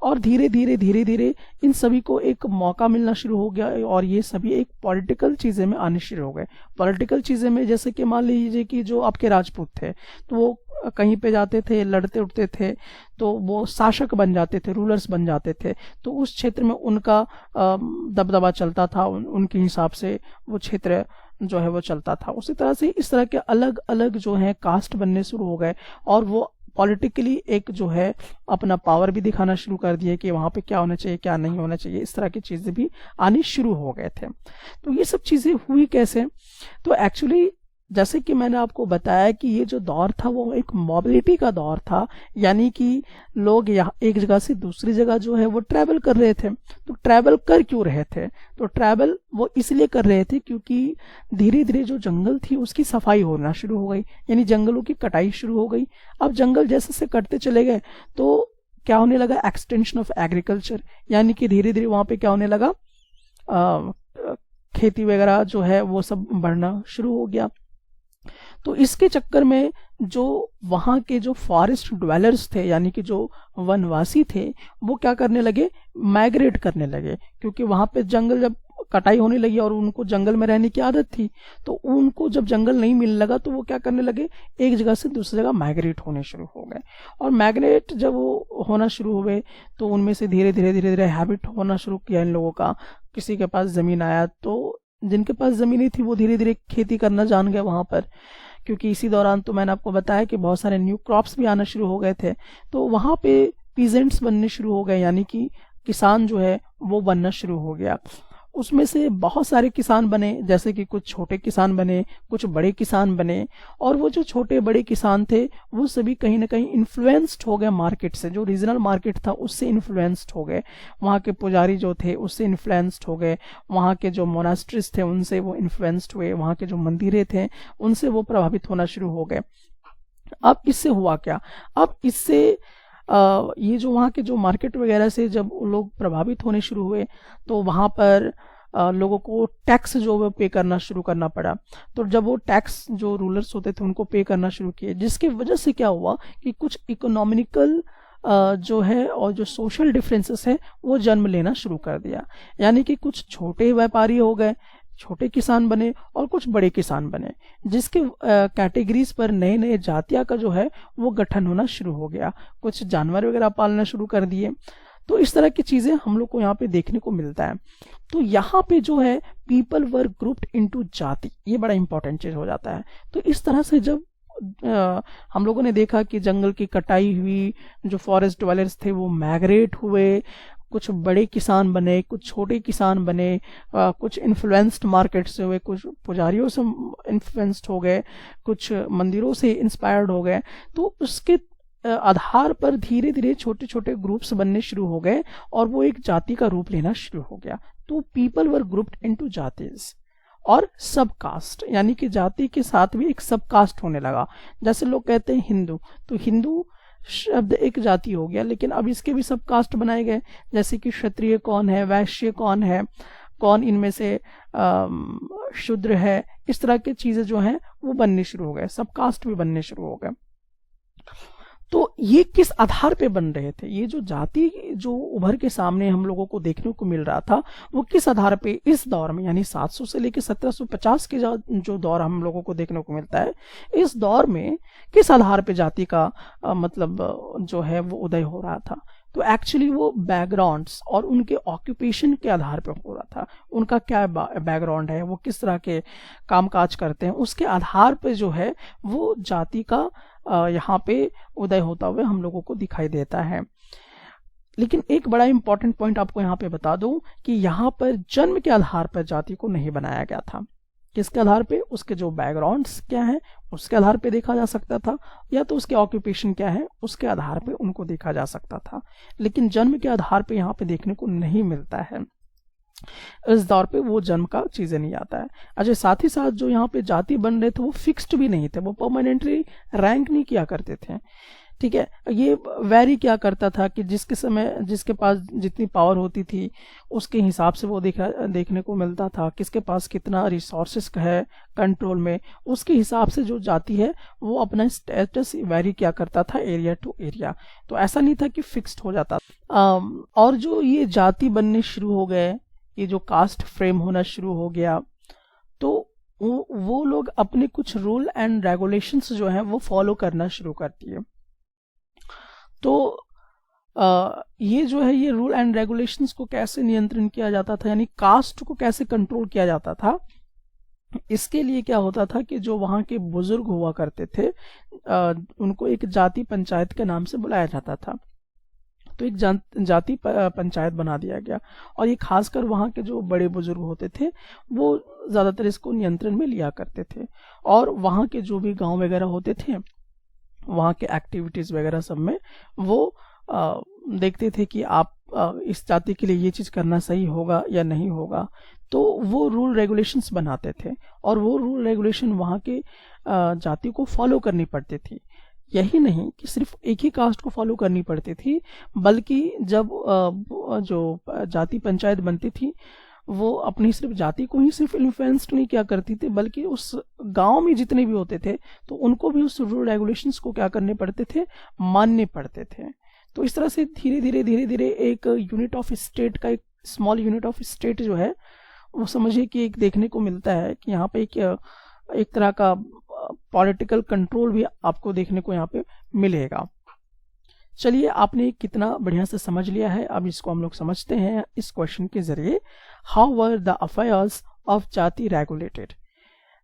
और धीरे धीरे इन सभी को एक मौका मिलना शुरू हो गया और ये सभी एक पॉलिटिकल चीज़ें में आने शुरू हो गए। पॉलिटिकल चीज़ें में जैसे कि मान लीजिए कि जो आपके राजपूत थे तो वो कहीं पे जाते थे, लड़ते उठते थे, तो वो शासक बन जाते थे, रूलर्स बन जाते थे, तो उस क्षेत्र में उनका दबदबा चलता था, उनके हिसाब से वो क्षेत्र जो है वो चलता था। उसी तरह से इस तरह के अलग अलग जो है कास्ट बनने शुरू हो गए, और वो पॉलिटिकली एक जो है अपना पावर भी दिखाना शुरू कर दिए कि वहां पे क्या होना चाहिए, क्या नहीं होना चाहिए, इस तरह की चीजें भी आनी शुरू हो गए थे। तो ये सब चीजें हुई कैसे? तो एक्चुअली जैसे कि मैंने आपको बताया कि ये जो दौर था वो एक मोबिलिटी का दौर था, यानी कि लोग यहाँ एक जगह से दूसरी जगह जो है वो ट्रैवल कर रहे थे। तो ट्रैवल कर क्यों रहे थे? तो ट्रैवल वो इसलिए कर रहे थे क्योंकि धीरे धीरे जो जंगल थी उसकी सफाई होना शुरू हो गई, यानी जंगलों की कटाई शुरू हो गई। अब जंगल जैसे से कटते चले गए तो क्या होने लगा? एक्सटेंशन ऑफ एग्रीकल्चर, यानी कि धीरे धीरे वहां पे क्या होने लगा, खेती वगैरह जो है वो सब बढ़ना शुरू हो गया। तो इसके चक्कर में जो वहां के जो फॉरेस्ट ड्वेलर्स थे, यानी कि जो वनवासी थे, वो क्या करने लगे? माइग्रेट करने लगे, क्योंकि वहां पे जंगल जब कटाई होने लगी और उनको जंगल में रहने की आदत थी, तो उनको जब जंगल नहीं मिलने लगा तो वो क्या करने लगे? एक जगह से दूसरी जगह माइग्रेट होने शुरू हो गए। और माइग्रेट जब वो होना शुरू हुए तो उनमें से धीरे धीरे धीरे धीरे हैबिट होना शुरू किया इन लोगों का। किसी के पास जमीन आया तो जिनके पास जमीनें थी वो धीरे धीरे खेती करना जान गए वहां पर, क्योंकि इसी दौरान तो मैंने आपको बताया कि बहुत सारे न्यू क्रॉप्स भी आना शुरू हो गए थे। तो वहां पे पीजेंट्स बनने शुरू हो गए, यानी कि किसान जो है वो बनना शुरू हो गया। उसमें से बहुत सारे किसान बने, जैसे कि कुछ छोटे किसान बने, कुछ बड़े किसान बने, और वो जो छोटे बड़े किसान थे वो सभी कहीं ना कहीं इन्फ्लुएंस्ड हो गए मार्केट से, जो रीजनल मार्केट था उससे इन्फ्लुएंस्ड हो गए। वहाँ के पुजारी जो थे उससे इन्फ्लुएंस्ड हो गए, वहाँ के जो मोनास्ट्रीज थे उनसे वो इन्फ्लुएंस्ड हुए, वहाँ के जो मंदिरें थे उनसे वो प्रभावित होना शुरू हो गए। अब इससे हुआ क्या? अब इससे ये जो वहाँ के जो मार्केट वगैरह से जब लोग प्रभावित होने शुरू हुए तो वहाँ पर लोगों को टैक्स जो है पे करना शुरू करना पड़ा। तो जब वो टैक्स जो रूलर्स होते थे उनको पे करना शुरू किए, जिसकी वजह से क्या हुआ कि कुछ इकोनॉमिकल जो है और जो सोशल डिफरेंसेस है वो जन्म लेना शुरू कर दिया। यानी कि कुछ छोटे व्यापारी हो गए, छोटे किसान बने, और कुछ बड़े किसान बने, जिसके कैटेगरीज पर नए नए जातियां का जो है वो गठन होना शुरू हो गया। कुछ जानवर वगैरह पालना शुरू कर दिए। तो इस तरह की चीजें हम लोग को यहाँ पे देखने को मिलता है। तो यहाँ पे जो है पीपल वर ग्रुप्ड इनटू जाति, ये बड़ा इंपॉर्टेंट चीज हो जाता है। तो इस तरह से जब हम लोगों ने देखा कि जंगल की कटाई हुई, जो फॉरेस्ट ड्वेलर्स थे वो माइग्रेट हुए, कुछ बड़े किसान बने, कुछ छोटे किसान बने, कुछ इन्फ्लुएंस्ड मार्केट से हुए, कुछ पुजारियों से इन्फ्लुएंस्ड हो गए, कुछ मंदिरों से इंस्पायर्ड हो गए। तो उसके आधार पर धीरे धीरे छोटे छोटे ग्रुप्स बनने शुरू हो गए और वो एक जाति का रूप लेना शुरू हो गया। तो पीपल वर ग्रुप्ड इनटू जातीज और सब कास्ट, यानी कि जाति के साथ भी एक सब कास्ट होने लगा। जैसे लोग कहते हैं हिंदू, तो हिंदू शब्द एक जाति हो गया, लेकिन अब इसके भी सब कास्ट बनाए गए, जैसे कि क्षत्रिय कौन है, वैश्य कौन है, कौन इनमें से शूद्र है, इस तरह की चीजें जो हैं वो बनने शुरू हो गए, सब कास्ट भी बनने शुरू हो गए। तो ये किस आधार पे बन रहे थे? ये जो जाति जो उभर के सामने हम लोगों को देखने को मिल रहा था वो किस आधार पे इस दौर में, यानी 700 से लेकर 1750 के जो दौर हम लोगों को देखने को मिलता है, इस दौर में किस आधार पे जाति का मतलब जो है वो उदय हो रहा था? तो एक्चुअली वो बैकग्राउंड्स और उनके ऑक्यूपेशन के आधार पे हो रहा था। उनका क्या बैकग्राउंड है, वो किस तरह के कामकाज करते हैं, उसके आधार पे जो है वो जाति का यहाँ पे उदय होता हुआ हम लोगों को दिखाई देता है। लेकिन एक बड़ा इंपॉर्टेंट पॉइंट आपको यहाँ पे बता दूं कि यहाँ पर जन्म के आधार पर जाति को नहीं बनाया गया था। किसके आधार पे? उसके जो बैकग्राउंड्स क्या है उसके आधार पे देखा जा सकता था, या तो उसके ऑक्यूपेशन क्या है उसके आधार पे उनको देखा जा सकता था, लेकिन जन्म के आधार पे यहाँ पे देखने को नहीं मिलता है। इस दौर पे वो जन्म का चीजें नहीं आता है। अच्छा, साथ ही साथ जो यहाँ पे जाति बन रहे थे वो फिक्स्ड भी नहीं थे, वो परमानेंटली रैंक नहीं किया करते थे। ठीक है, ये वैरी क्या करता था कि जिसके समय जिसके पास जितनी पावर होती थी उसके हिसाब से वो देखने को मिलता था, किसके पास कितना रिसोर्सेस है कंट्रोल में, उसके हिसाब से जो जाति है वो अपना स्टेटस वैरी क्या करता था एरिया टू एरिया। तो ऐसा नहीं था कि फिक्स्ड हो जाता। और जो ये जाति बनने शुरू हो गए, ये जो कास्ट फ्रेम होना शुरू हो गया, तो वो लोग अपने कुछ रूल एंड रेगुलेशंस जो हैं वो फॉलो करना शुरू करती है। तो ये जो है, ये रूल एंड रेगुलेशंस को कैसे नियंत्रण किया जाता था, यानी कास्ट को कैसे कंट्रोल किया जाता था, इसके लिए क्या होता था कि जो वहाँ के बुजुर्ग हुआ करते थे उनको एक जाति पंचायत के नाम से बुलाया जाता था। तो एक जाति पंचायत बना दिया गया, और ये खासकर वहाँ के जो बड़े बुजुर्ग होते थे वो ज़्यादातर इसको नियंत्रण में लिया करते थे, और वहाँ के जो भी गांव वगैरह होते थे, वहाँ के एक्टिविटीज़ वगैरह सब में वो देखते थे कि आप इस जाति के लिए ये चीज़ करना सही होगा या नहीं होगा। तो वो रूल रेगुलेशंस बनाते थे, और वो रूल रेगुलेशन वहाँ के जाति को फॉलो करनी पड़ती थी। यही नहीं कि सिर्फ एक ही कास्ट को फॉलो करनी पड़ती थी, बल्कि जब जो जाति पंचायत बनती थी वो अपनी सिर्फ जाति को ही सिर्फ इन्फ्लुएंस नहीं किया करती थी, बल्कि उस गांव में जितने भी होते थे तो उनको भी उस रूल रेगुलेशंस को क्या करने पड़ते थे, मानने पड़ते थे। तो इस तरह से धीरे धीरे एक यूनिट ऑफ स्टेट का, एक स्मॉल यूनिट ऑफ स्टेट जो है वो समझिए कि एक देखने को मिलता है कि यहाँ पे एक तरह का पॉलिटिकल कंट्रोल भी आपको देखने को यहाँ पे मिलेगा। चलिए, आपने कितना बढ़िया से समझ लिया है, अब इसको हम लोग समझते हैं इस क्वेश्चन के जरिए। How were the affairs of जाति रेगुलेटेड,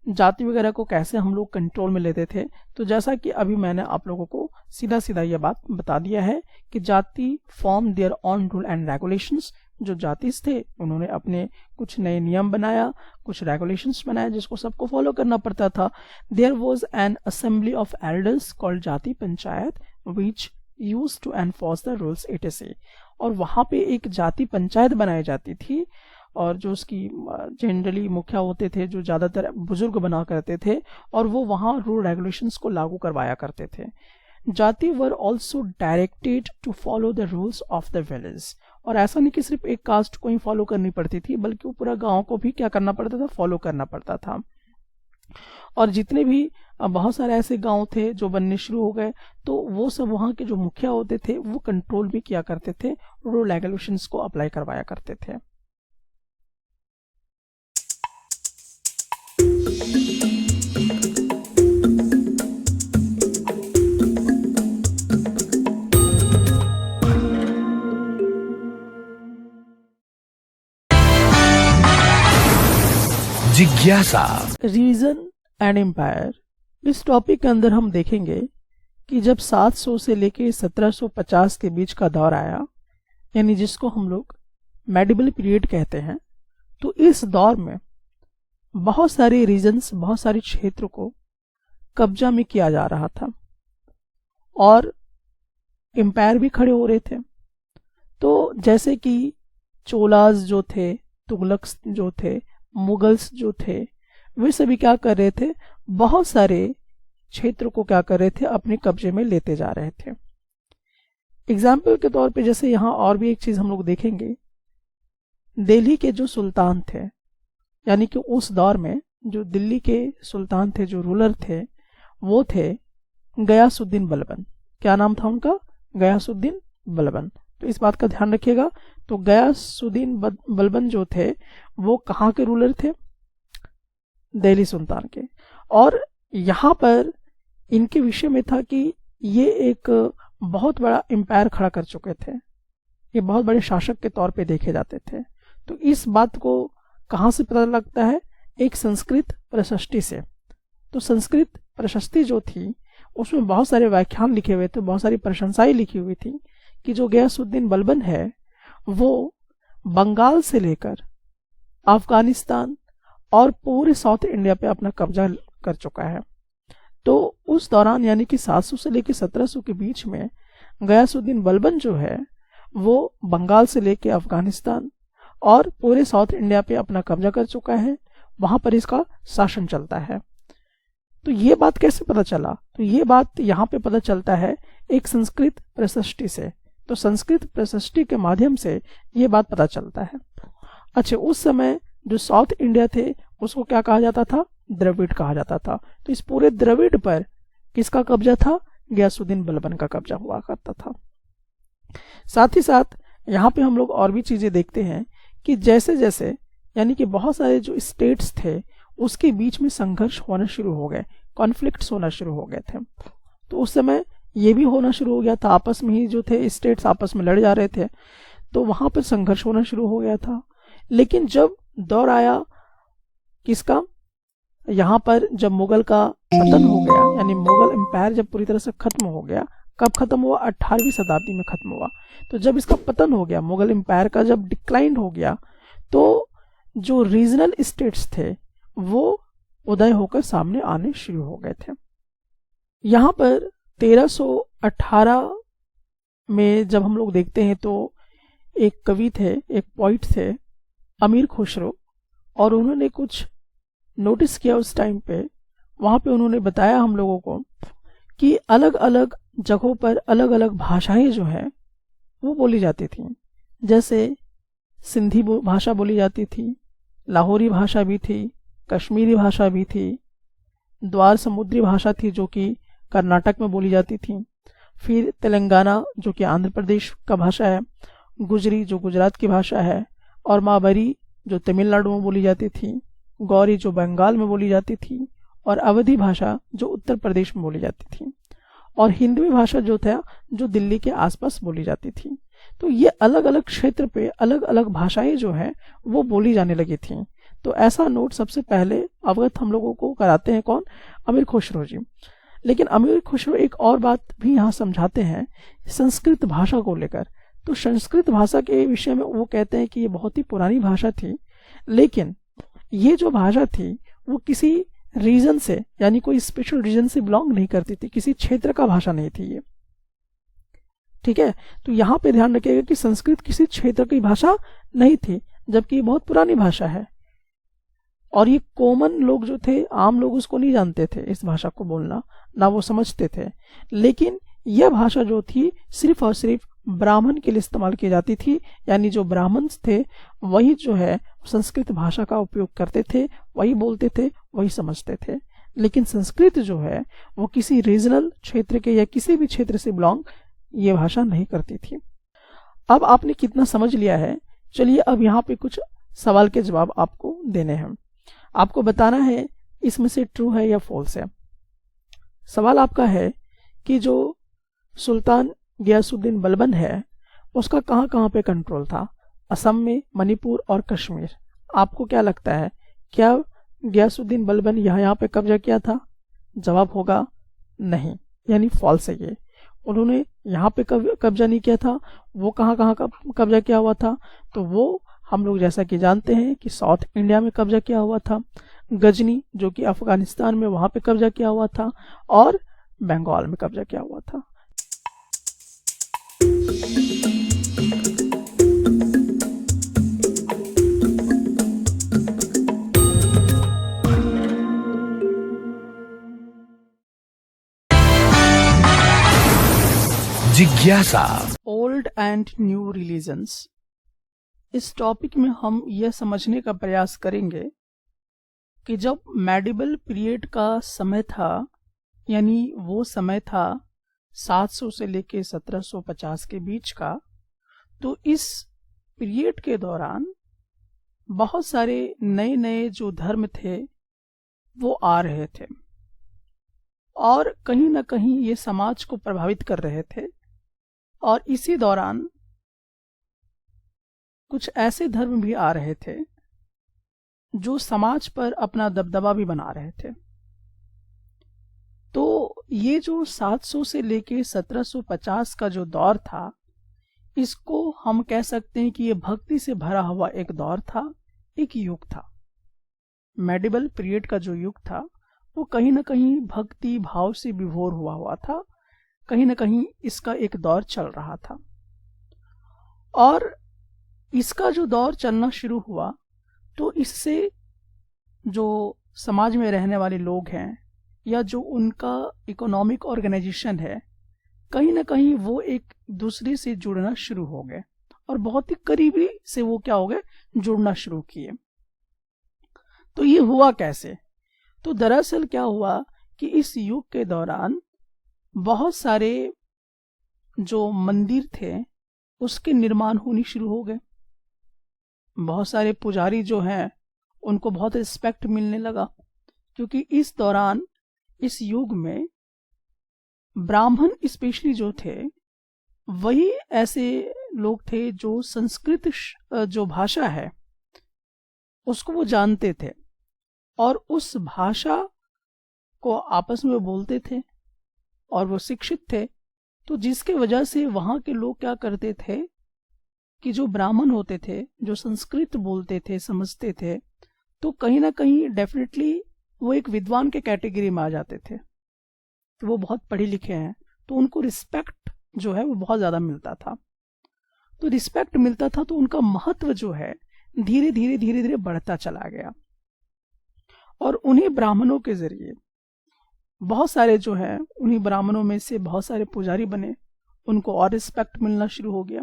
जाति वगैरह को कैसे हम लोग कंट्रोल में लेते थे। तो जैसा कि अभी मैंने आप लोगों को सीधा सीधा यह बात बता दिया है कि जाति form their own rule and regulations, जो जातिस थे उन्होंने अपने कुछ नए नियम बनाया, कुछ रेगुलेशंस बनाया जिसको सबको फॉलो करना पड़ता था। There was an assembly of elders called jati panchayat which used to enforce the rules etc। और वहां पे एक जाति पंचायत बनाई जाती थी, और जो उसकी जनरली मुखिया होते थे, जो ज्यादातर बुजुर्ग बना करते थे, और वो वहां रूल रेगुलेशंस को लागू करवाया करते थे। जाति were also directed to follow the rules of the village, और ऐसा नहीं कि सिर्फ एक कास्ट को ही फॉलो करनी पड़ती थी, बल्कि वो पूरा गांव को भी क्या करना पड़ता था, फॉलो करना पड़ता था। और जितने भी बहुत सारे ऐसे गांव थे जो बनने शुरू हो गए, तो वो सब वहाँ के जो मुखिया होते थे वो कंट्रोल भी किया करते थे, रूल रेगुलेशंस को अप्लाई करवाया करते थे। जिज्ञासा। रीजन एंड एम्पायर, इस टॉपिक के अंदर हम देखेंगे कि जब 700 से लेके 1750 के बीच का दौर आया, यानी जिसको हम लोग मेडिवल पीरियड कहते हैं, तो इस दौर में बहुत सारे रीजन्स, बहुत सारे क्षेत्र को कब्जा में किया जा रहा था, और एम्पायर भी खड़े हो रहे थे। तो जैसे कि चोलास जो थे, तुगलक्स जो थे, मुगल्स जो थे, वे सभी क्या कर रहे थे, बहुत सारे क्षेत्र को क्या कर रहे थे, अपने कब्जे में लेते जा रहे थे। एग्जाम्पल के तौर पे जैसे यहाँ और भी एक चीज हम लोग देखेंगे, दिल्ली के जो सुल्तान थे, यानी कि उस दौर में जो दिल्ली के सुल्तान थे, जो रूलर थे, वो थे गयासुद्दीन बलबन। क्या नाम था उनका? गयासुद्दीन बलबन। तो इस बात का ध्यान रखिएगा। तो गयासुद्दीन बलबन जो थे वो कहाँ के रूलर थे? दिल्ली सुल्तान के। और यहाँ पर इनके विषय में था कि ये एक बहुत बड़ा एम्पायर खड़ा कर चुके थे, ये बहुत बड़े शासक के तौर पे देखे जाते थे। तो इस बात को कहाँ से पता लगता है? एक संस्कृत प्रशस्ति से। तो संस्कृत प्रशस्ति जो थी उसमें बहुत सारे व्याख्यान लिखे हुए थे, बहुत सारी प्रशंसाएं लिखी हुई थी कि जो गयासुद्दीन बलबन है वो बंगाल से लेकर अफगानिस्तान और पूरे साउथ इंडिया पे अपना कब्जा कर चुका है। तो उस दौरान यानी कि 700 से लेकर 1700 के बीच में गयासुद्दीन बलबन जो है वो बंगाल से लेकर अफगानिस्तान और पूरे साउथ इंडिया पे अपना कब्जा कर चुका है, वहां पर इसका शासन चलता है। तो ये बात कैसे पता चला? तो ये बात यहाँ पे पता चलता है एक संस्कृत प्रशस्ति से। तो संस्कृत प्रशस्ति के माध्यम से ये बात पता चलता है। अच्छा, उस समय जो साउथ इंडिया थे उसको क्या कहा जाता था? द्रविड़ कहा जाता था। तो इस पूरे द्रविड़ पर किसका कब्जा था? गयासुद्दीन बलबन का कब्जा हुआ करता था। साथ ही साथ यहाँ पे हम लोग और भी चीजें देखते हैं कि जैसे जैसे यानी कि बहुत सारे जो स्टेट्स थे उसके बीच में संघर्ष होना शुरू हो गए, कॉन्फ्लिक्ट्स होना शुरू हो गए थे। तो उस समय ये भी होना शुरू हो गया था, आपस में ही जो थे स्टेट्स आपस में लड़ जा रहे थे, तो वहां पर संघर्ष होना शुरू हो गया था। लेकिन जब दौर आया किसका, यहाँ पर जब मुगल का पतन हो गया, यानी मुगल एम्पायर जब पूरी तरह से खत्म हो गया, कब खत्म हुआ, 18वीं शताब्दी में खत्म हुआ। तो जब इसका पतन हो गया, मुगल एम्पायर का जब डिक्लाइन हो गया, तो जो रीजनल स्टेट्स थे वो उदय होकर सामने आने शुरू हो गए थे। यहाँ पर 1318 में जब हम लोग देखते हैं तो एक कवि थे, एक पोइट थे, अमीर खुसरो, और उन्होंने कुछ नोटिस किया उस टाइम पे। वहाँ पे उन्होंने बताया हम लोगों को कि अलग अलग जगहों पर अलग अलग भाषाएं जो हैं वो बोली जाती थी। जैसे सिंधी भाषा बोली जाती थी, लाहौरी भाषा भी थी, कश्मीरी भाषा भी थी, द्वार समुद्री भाषा थी जो कि कर्नाटक में बोली जाती थी, फिर तेलंगाना जो कि आंध्र प्रदेश का भाषा है, गुजरी जो गुजरात की भाषा है, और माबरी जो तमिलनाडु में बोली जाती थी, गौरी जो बंगाल में बोली जाती थी, और अवधी भाषा जो उत्तर प्रदेश में बोली जाती थी, और हिंदवी भाषा जो था जो दिल्ली के आसपास बोली जाती थी। तो ये अलग अलग क्षेत्र पे अलग अलग भाषाएं जो हैं वो बोली जाने लगी थी। तो ऐसा नोट सबसे पहले अवगत हम लोगों को कराते हैं कौन, अमीर खुसरो जी। लेकिन अमीर खुसरो एक और बात भी यहाँ समझाते हैं संस्कृत भाषा को लेकर। तो संस्कृत भाषा के विषय में वो कहते हैं कि ये बहुत ही पुरानी भाषा थी, लेकिन ये जो भाषा थी वो किसी रीजन से, यानी कोई स्पेशल रीजन से बिलोंग नहीं करती थी, किसी क्षेत्र का भाषा नहीं थी ये। ठीक है, तो यहाँ पे ध्यान रखिएगा कि संस्कृत किसी क्षेत्र की भाषा नहीं थी, जबकि ये बहुत पुरानी भाषा है, और ये कॉमन लोग जो थे, आम लोग उसको नहीं जानते थे, इस भाषा को बोलना ना वो समझते थे। लेकिन यह भाषा जो थी सिर्फ और सिर्फ ब्राह्मण के लिए इस्तेमाल की जाती थी, यानी जो ब्राह्मण थे वही जो है संस्कृत भाषा का उपयोग करते थे, वही बोलते थे, वही समझते थे। लेकिन संस्कृत जो है वो किसी रीजनल क्षेत्र के या किसी भी क्षेत्र से बिलोंग ये भाषा नहीं करती थी। अब आपने कितना समझ लिया है, चलिए अब यहाँ पे कुछ सवाल के जवाब आपको देने हैं। आपको बताना है इसमें से ट्रू है या फॉल्स है। सवाल आपका है कि जो सुल्तान गियासुद्दीन बलबन है उसका कहाँ कहाँ पे कंट्रोल था, असम में, मणिपुर और कश्मीर। आपको क्या लगता है, क्या गियासुद्दीन बलबन यहाँ पे कब्जा किया था? जवाब होगा नहीं, यानी फॉल्स है ये। उन्होंने यहाँ पे कब्जा नहीं किया था। वो कहाँ कहाँ का कब्जा किया हुआ था, तो वो हम लोग जैसा कि जानते हैं कि साउथ इंडिया में कब्जा किया हुआ था, गजनी जो कि अफगानिस्तान में, वहां पे कब्जा किया हुआ था, और बंगाल में कब्जा किया हुआ था। जिज्ञासा। ओल्ड एंड न्यू रिलीजन्स, इस टॉपिक में हम यह समझने का प्रयास करेंगे कि जब मेडिवल पीरियड का समय था, यानी वो समय था 700 से लेके 1750 के बीच का, तो इस पीरियड के दौरान बहुत सारे नए नए जो धर्म थे वो आ रहे थे, और कहीं ना कहीं ये समाज को प्रभावित कर रहे थे। और इसी दौरान कुछ ऐसे धर्म भी आ रहे थे जो समाज पर अपना दबदबा भी बना रहे थे। तो ये जो 700 से लेके 1750 का जो दौर था, इसको हम कह सकते हैं कि ये भक्ति से भरा हुआ एक दौर था, एक युग था। मेडिवल पीरियड का जो युग था वो कहीं ना कहीं भक्ति भाव से विभोर हुआ था, कहीं ना कहीं इसका एक दौर चल रहा था। और इसका जो दौर चलना शुरू हुआ तो इससे जो समाज में रहने वाले लोग हैं या जो उनका इकोनॉमिक ऑर्गेनाइजेशन है, कहीं ना कहीं वो एक दूसरे से जुड़ना शुरू हो गए, और बहुत ही करीबी से वो क्या हो गए, जुड़ना शुरू किए। तो ये हुआ कैसे? तो दरअसल क्या हुआ कि इस युग के दौरान बहुत सारे जो मंदिर थे उसके निर्माण होने शुरू हो गए। बहुत सारे पुजारी जो हैं उनको बहुत रिस्पेक्ट मिलने लगा, क्योंकि इस दौरान, इस युग में ब्राह्मण स्पेशली जो थे वही ऐसे लोग थे जो संस्कृत जो भाषा है उसको वो जानते थे और उस भाषा को आपस में बोलते थे और वो शिक्षित थे। तो जिसके वजह से वहाँ के लोग क्या करते थे कि जो ब्राह्मण होते थे, जो संस्कृत बोलते थे, समझते थे, तो कहीं ना कहीं डेफिनेटली वो एक विद्वान के कैटेगरी में आ जाते थे। तो वो बहुत पढ़े लिखे हैं, तो उनको रिस्पेक्ट जो है वो बहुत ज़्यादा मिलता था। तो रिस्पेक्ट मिलता था तो उनका महत्व जो है धीरे धीरे बढ़ता चला गया। और उन्हीं ब्राह्मणों के जरिए बहुत सारे जो है, उन्हीं ब्राह्मणों में से बहुत सारे पुजारी बने, उनको और रिस्पेक्ट मिलना शुरू हो गया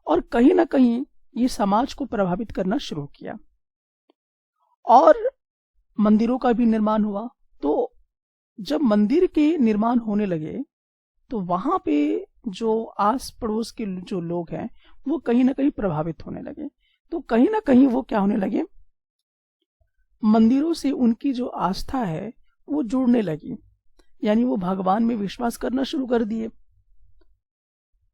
और कहीं ना कहीं ये समाज को प्रभावित करना शुरू किया। और मंदिरों का भी निर्माण हुआ। तो जब मंदिर के निर्माण होने लगे तो वहां पे जो आस पड़ोस के जो लोग हैं वो कहीं ना कहीं प्रभावित होने लगे। तो कहीं ना कहीं वो क्या होने लगे, मंदिरों से उनकी जो आस्था है वो जुड़ने लगी, यानी वो भगवान में विश्वास करना शुरू कर दिए।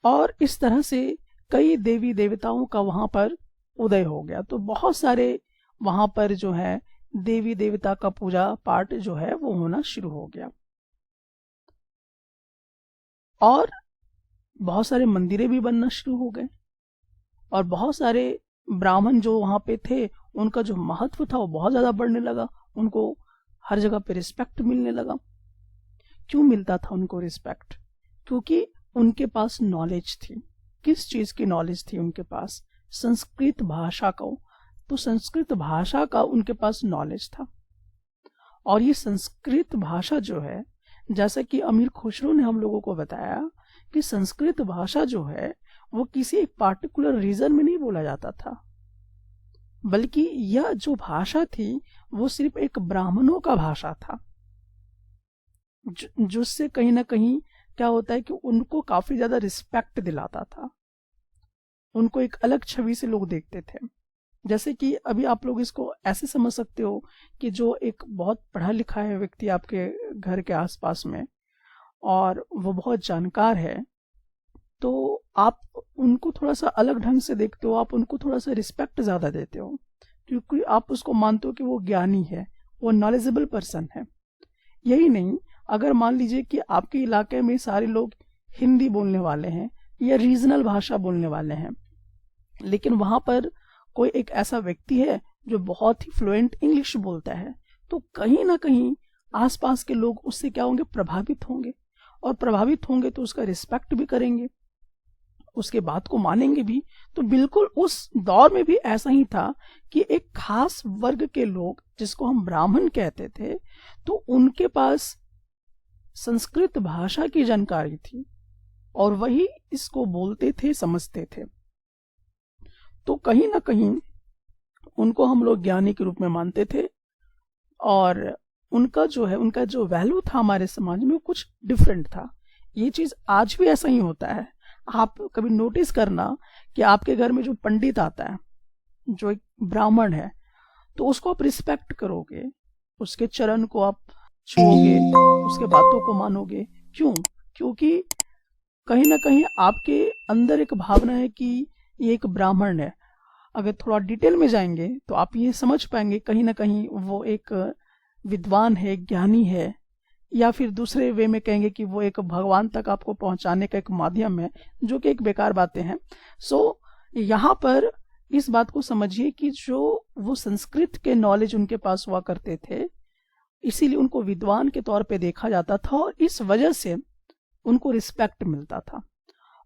और इस तरह से कई देवी देवताओं का वहां पर उदय हो गया। तो बहुत सारे वहां पर जो है देवी देवता का पूजा पाठ जो है वो होना शुरू हो गया और बहुत सारे मंदिरें भी बनना शुरू हो गए और बहुत सारे ब्राह्मण जो वहां पे थे उनका जो महत्व था वो बहुत ज्यादा बढ़ने लगा। उनको हर जगह पे रिस्पेक्ट मिलने लगा। क्यों मिलता था उनको रिस्पेक्ट? क्योंकि उनके पास नॉलेज थी। किस चीज की नॉलेज थी उनके पास? संस्कृत भाषा का। तो संस्कृत भाषा का उनके पास नॉलेज था। और ये संस्कृत भाषा जो है, जैसा कि अमीर खुसरो ने हम लोगों को बताया कि संस्कृत भाषा जो है वो किसी एक पार्टिकुलर रीजन में नहीं बोला जाता था, बल्कि यह जो भाषा थी वो सिर्फ एक ब्राह्मणों का भाषा था, जिससे कहीं ना कहीं क्या होता है कि उनको काफी ज्यादा रिस्पेक्ट दिलाता था। उनको एक अलग छवि से लोग देखते थे। जैसे कि अभी आप लोग इसको ऐसे समझ सकते हो कि जो एक बहुत पढ़ा लिखा है व्यक्ति आपके घर के आसपास में और वो बहुत जानकार है, तो आप उनको थोड़ा सा अलग ढंग से देखते हो, आप उनको थोड़ा सा रिस्पेक्ट ज्यादा देते हो, क्योंकि आप उसको मानते हो कि वो ज्ञानी है, वो नॉलेजेबल पर्सन है। यही नहीं, अगर मान लीजिए कि आपके इलाके में सारे लोग हिंदी बोलने वाले हैं या रीजनल भाषा बोलने वाले हैं, लेकिन वहां पर कोई एक ऐसा व्यक्ति है जो बहुत ही फ्लुएंट इंग्लिश बोलता है, तो कहीं ना कहीं आसपास के लोग उससे क्या होंगे, प्रभावित होंगे। और प्रभावित होंगे तो उसका रिस्पेक्ट भी करेंगे, उसके बात को मानेंगे भी। तो बिल्कुल उस दौर में भी ऐसा ही था कि एक खास वर्ग के लोग जिसको हम ब्राह्मण कहते थे, तो उनके पास संस्कृत भाषा की जानकारी थी और वही इसको बोलते थे, समझते थे। तो कहीं ना कहीं उनको हम लोग ज्ञानी के रूप में मानते थे और उनका जो वैल्यू था हमारे समाज में वो कुछ डिफरेंट था। ये चीज आज भी ऐसा ही होता है। आप कभी नोटिस करना कि आपके घर में जो पंडित आता है, जो एक ब्राह्मण है, तो उसको आप रिस्पेक्ट करोगे, उसके चरण को आप छूओगे, उसके बातों को मानोगे। क्यों? क्योंकि कहीं ना कहीं आपके अंदर एक भावना है कि ये एक ब्राह्मण है। अगर थोड़ा डिटेल में जाएंगे तो आप ये समझ पाएंगे कहीं ना कहीं वो एक विद्वान है, ज्ञानी है, या फिर दूसरे वे में कहेंगे कि वो एक भगवान तक आपको पहुंचाने का एक माध्यम है, जो कि एक बेकार बातें हैं। सो यहाँ पर इस बात को समझिए कि जो वो संस्कृत के नॉलेज उनके पास हुआ करते थे, इसीलिए उनको विद्वान के तौर पे देखा जाता था और इस वजह से उनको रिस्पेक्ट मिलता था।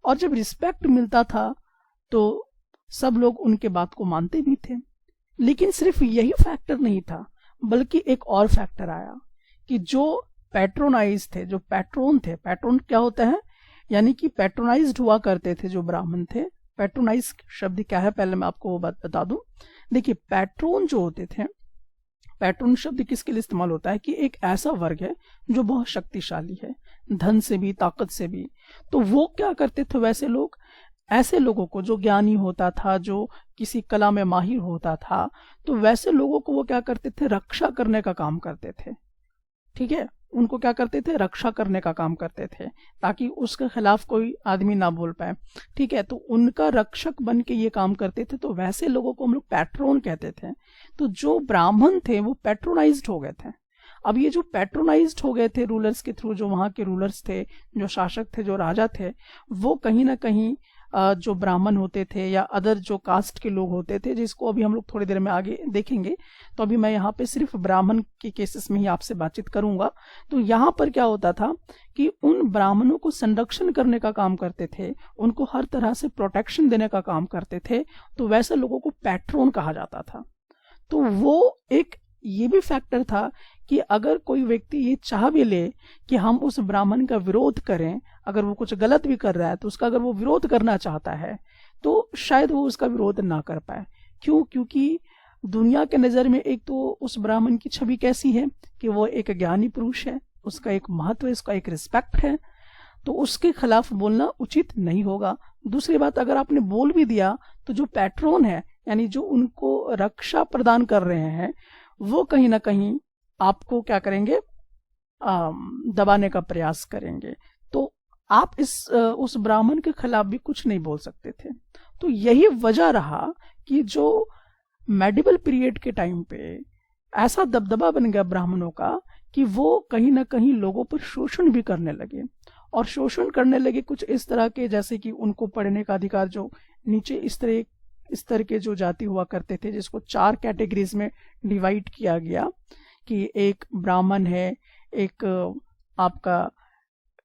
और जब रिस्पेक्ट मिलता था तो सब लोग उनके बात को मानते भी थे। लेकिन सिर्फ यही फैक्टर नहीं था, बल्कि एक और फैक्टर आया कि जो पैट्रोनाइज थे, जो पैट्रोन थे, पैट्रोन क्या होता है, यानी कि पैट्रोनाइज्ड हुआ करते थे जो ब्राह्मण थे। पैट्रोनाइज शब्द क्या है, पहले मैं आपको वो बात बता दूं। देखिए, पैट्रोन जो होते थे, पैट्रोन शब्द किसके लिए इस्तेमाल होता है कि एक ऐसा वर्ग है जो बहुत शक्तिशाली है, धन से भी, ताकत से भी। तो वो क्या करते थे, वैसे लोग ऐसे लोगों को जो ज्ञानी होता था, जो किसी कला में माहिर होता था, तो वैसे लोगों को वो क्या करते थे, रक्षा करने का काम करते थे। ठीक है, उनको क्या करते थे, रक्षा करने का काम करते थे, ताकि उसके खिलाफ कोई आदमी ना बोल पाए। ठीक है, तो उनका रक्षक बन के ये काम करते थे, तो वैसे लोगों को हम लोग पैट्रोन कहते थे। तो जो ब्राह्मण थे वो पैट्रोनाइज्ड हो गए थे। अब ये जो पैट्रोनाइज्ड हो गए थे रूलर्स के थ्रू, जो वहाँ के रूलर्स थे, जो शासक थे, जो राजा थे, वो कहीं ना कहीं जो ब्राह्मण होते थे या अदर जो कास्ट के लोग होते थे, जिसको अभी हम लोग थोड़ी देर में आगे देखेंगे, तो अभी मैं यहाँ पे सिर्फ ब्राह्मण के केसेस में ही आपसे बातचीत करूंगा। तो यहाँ पर क्या होता था कि उन ब्राह्मणों को संरक्षण करने का काम करते थे, उनको हर तरह से प्रोटेक्शन देने का काम करते थे, तो वैसे लोगों को पैट्रोन कहा जाता था। तो वो एक ये भी फैक्टर था कि अगर कोई व्यक्ति ये चाह भी ले कि हम उस ब्राह्मण का विरोध करें, अगर वो कुछ गलत भी कर रहा है तो उसका अगर वो विरोध करना चाहता है तो शायद वो उसका विरोध ना कर पाए। क्यों? क्योंकि दुनिया के नज़र में एक तो उस ब्राह्मण की छवि कैसी है कि वो एक ज्ञानी पुरुष है, उसका एक महत्व है, उसका एक रिस्पेक्ट है, तो उसके खिलाफ बोलना उचित नहीं होगा। दूसरी बात, अगर आपने बोल भी दिया तो जो पैट्रोन है, यानी जो उनको रक्षा प्रदान कर रहे हैं, वो कहीं ना कहीं आपको क्या करेंगे, दबाने का प्रयास करेंगे। तो आप उस ब्राह्मण के खिलाफ भी कुछ नहीं बोल सकते थे। तो यही वजह रहा कि जो मेडिवल पीरियड के टाइम पे ऐसा दबदबा बन गया ब्राह्मणों का कि वो कहीं ना कहीं लोगों पर शोषण भी करने लगे, और शोषण करने लगे कुछ इस तरह के, जैसे कि उनको पढ़ने का अधिकार, जो नीचे इस तरह के जो जाति हुआ करते थे, जिसको 4 कैटेगरीज में डिवाइड किया गया कि एक ब्राह्मण है, एक आपका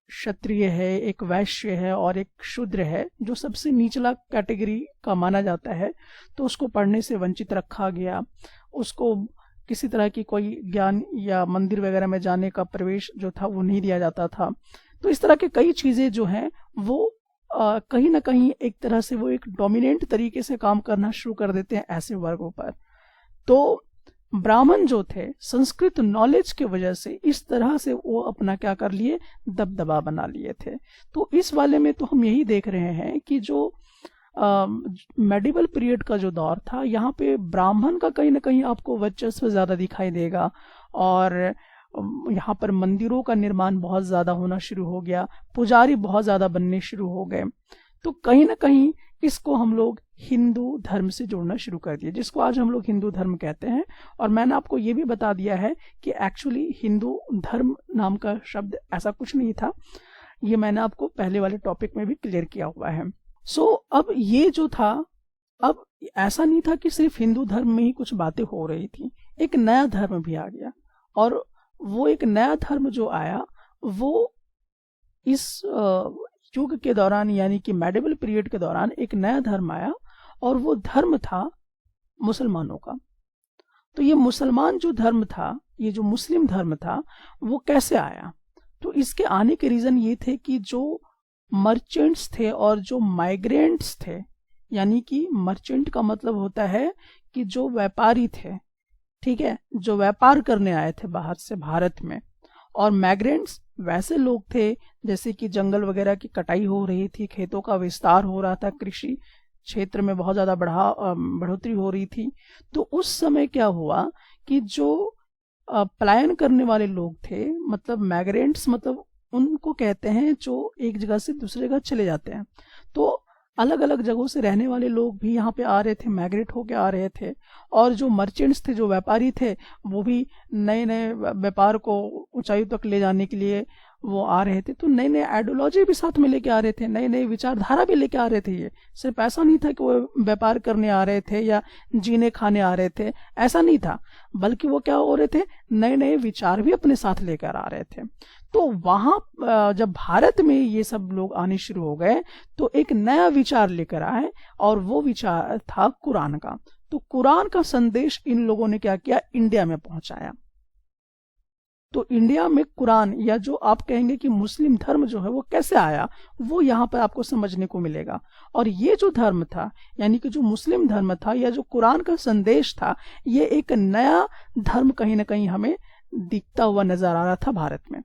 क्षत्रिय है, एक वैश्य है और एक शूद्र है, जो सबसे निचला कैटेगरी का माना जाता है। तो उसको पढ़ने से वंचित रखा गया, उसको किसी तरह की कोई ज्ञान या मंदिर वगैरह में जाने का प्रवेश जो था वो नहीं दिया जाता था। तो इस तरह के कई चीज़ें जो हैं वो कहीं ना कहीं एक तरह से वो एक डोमिनेंट तरीके से काम करना शुरू कर देते हैं ऐसे वर्गों पर। तो ब्राह्मण जो थे संस्कृत नॉलेज की वजह से इस तरह से वो अपना क्या कर लिए, दबदबा बना लिए थे। तो इस वाले में तो हम यही देख रहे हैं कि जो मेडिवल पीरियड का जो दौर था, यहाँ पे ब्राह्मण का कहीं ना कहीं आपको वर्चस्व ज्यादा दिखाई देगा, और यहाँ पर मंदिरों का निर्माण बहुत ज्यादा होना शुरू हो गया, पुजारी बहुत ज्यादा बनने शुरू हो गए। तो कहीं ना कहीं इसको हम लोग हिंदू धर्म से जोड़ना शुरू कर दिए, जिसको आज हम लोग हिंदू धर्म कहते हैं। और मैंने आपको ये भी बता दिया है कि एक्चुअली हिंदू धर्म नाम का शब्द ऐसा कुछ नहीं था, ये मैंने आपको पहले वाले टॉपिक में भी क्लियर किया हुआ है। सो अब ये जो था, अब ऐसा नहीं था कि सिर्फ हिंदू धर्म में ही कुछ बातें हो रही थी, एक नया धर्म भी आ गया। और वो एक नया धर्म जो आया वो इस युग के दौरान, यानी कि मेडिवल पीरियड के दौरान एक नया धर्म आया, और वो धर्म था मुसलमानों का। तो ये मुसलमान जो धर्म था, ये जो मुस्लिम धर्म था, वो कैसे आया? तो इसके आने के रीजन ये थे कि जो मर्चेंट्स थे और जो माइग्रेंट्स थे, यानी कि मर्चेंट का मतलब होता है कि जो व्यापारी थे, ठीक है, जो व्यापार करने आए थे बाहर से भारत में, और माइग्रेंट्स वैसे लोग थे जैसे कि जंगल वगैरह की कटाई हो रही थी, खेतों का विस्तार हो रहा था, कृषि क्षेत्र में बहुत ज्यादा बढ़ोतरी हो रही थी। तो उस समय क्या हुआ कि जो पलायन करने वाले लोग थे, मतलब माइग्रेंट्स, मतलब उनको कहते हैं जो एक जगह से दूसरी जगह चले जाते हैं। तो अलग अलग जगहों से रहने वाले लोग भी यहाँ पे आ रहे थे, माइग्रेट होके आ रहे थे, और जो मर्चेंट्स थे, जो व्यापारी थे, वो भी नए नए व्यापार को ऊंचाई तक ले जाने के लिए वो आ रहे थे। तो नए नए आइडियोलॉजी भी साथ में लेके आ रहे थे, नए नए विचारधारा भी लेके आ रहे थे। ये सिर्फ ऐसा नहीं था कि वो व्यापार करने आ रहे थे या जीने खाने आ रहे थे, ऐसा नहीं था, बल्कि वो क्या हो रहे थे, नए नए विचार भी अपने साथ लेकर आ रहे थे। तो वहां जब भारत में ये सब लोग आने शुरू हो गए तो एक नया विचार लेकर आए, और वो विचार था कुरान का। तो कुरान का संदेश इन लोगों ने क्या किया, इंडिया में पहुंचाया। तो इंडिया में कुरान, या जो आप कहेंगे कि मुस्लिम धर्म जो है वो कैसे आया, वो यहाँ पर आपको समझने को मिलेगा। और ये जो धर्म था, यानी कि जो मुस्लिम धर्म था, या जो कुरान का संदेश था, ये एक नया धर्म कहीं ना कहीं हमें दिखता हुआ नजर आ रहा था भारत में।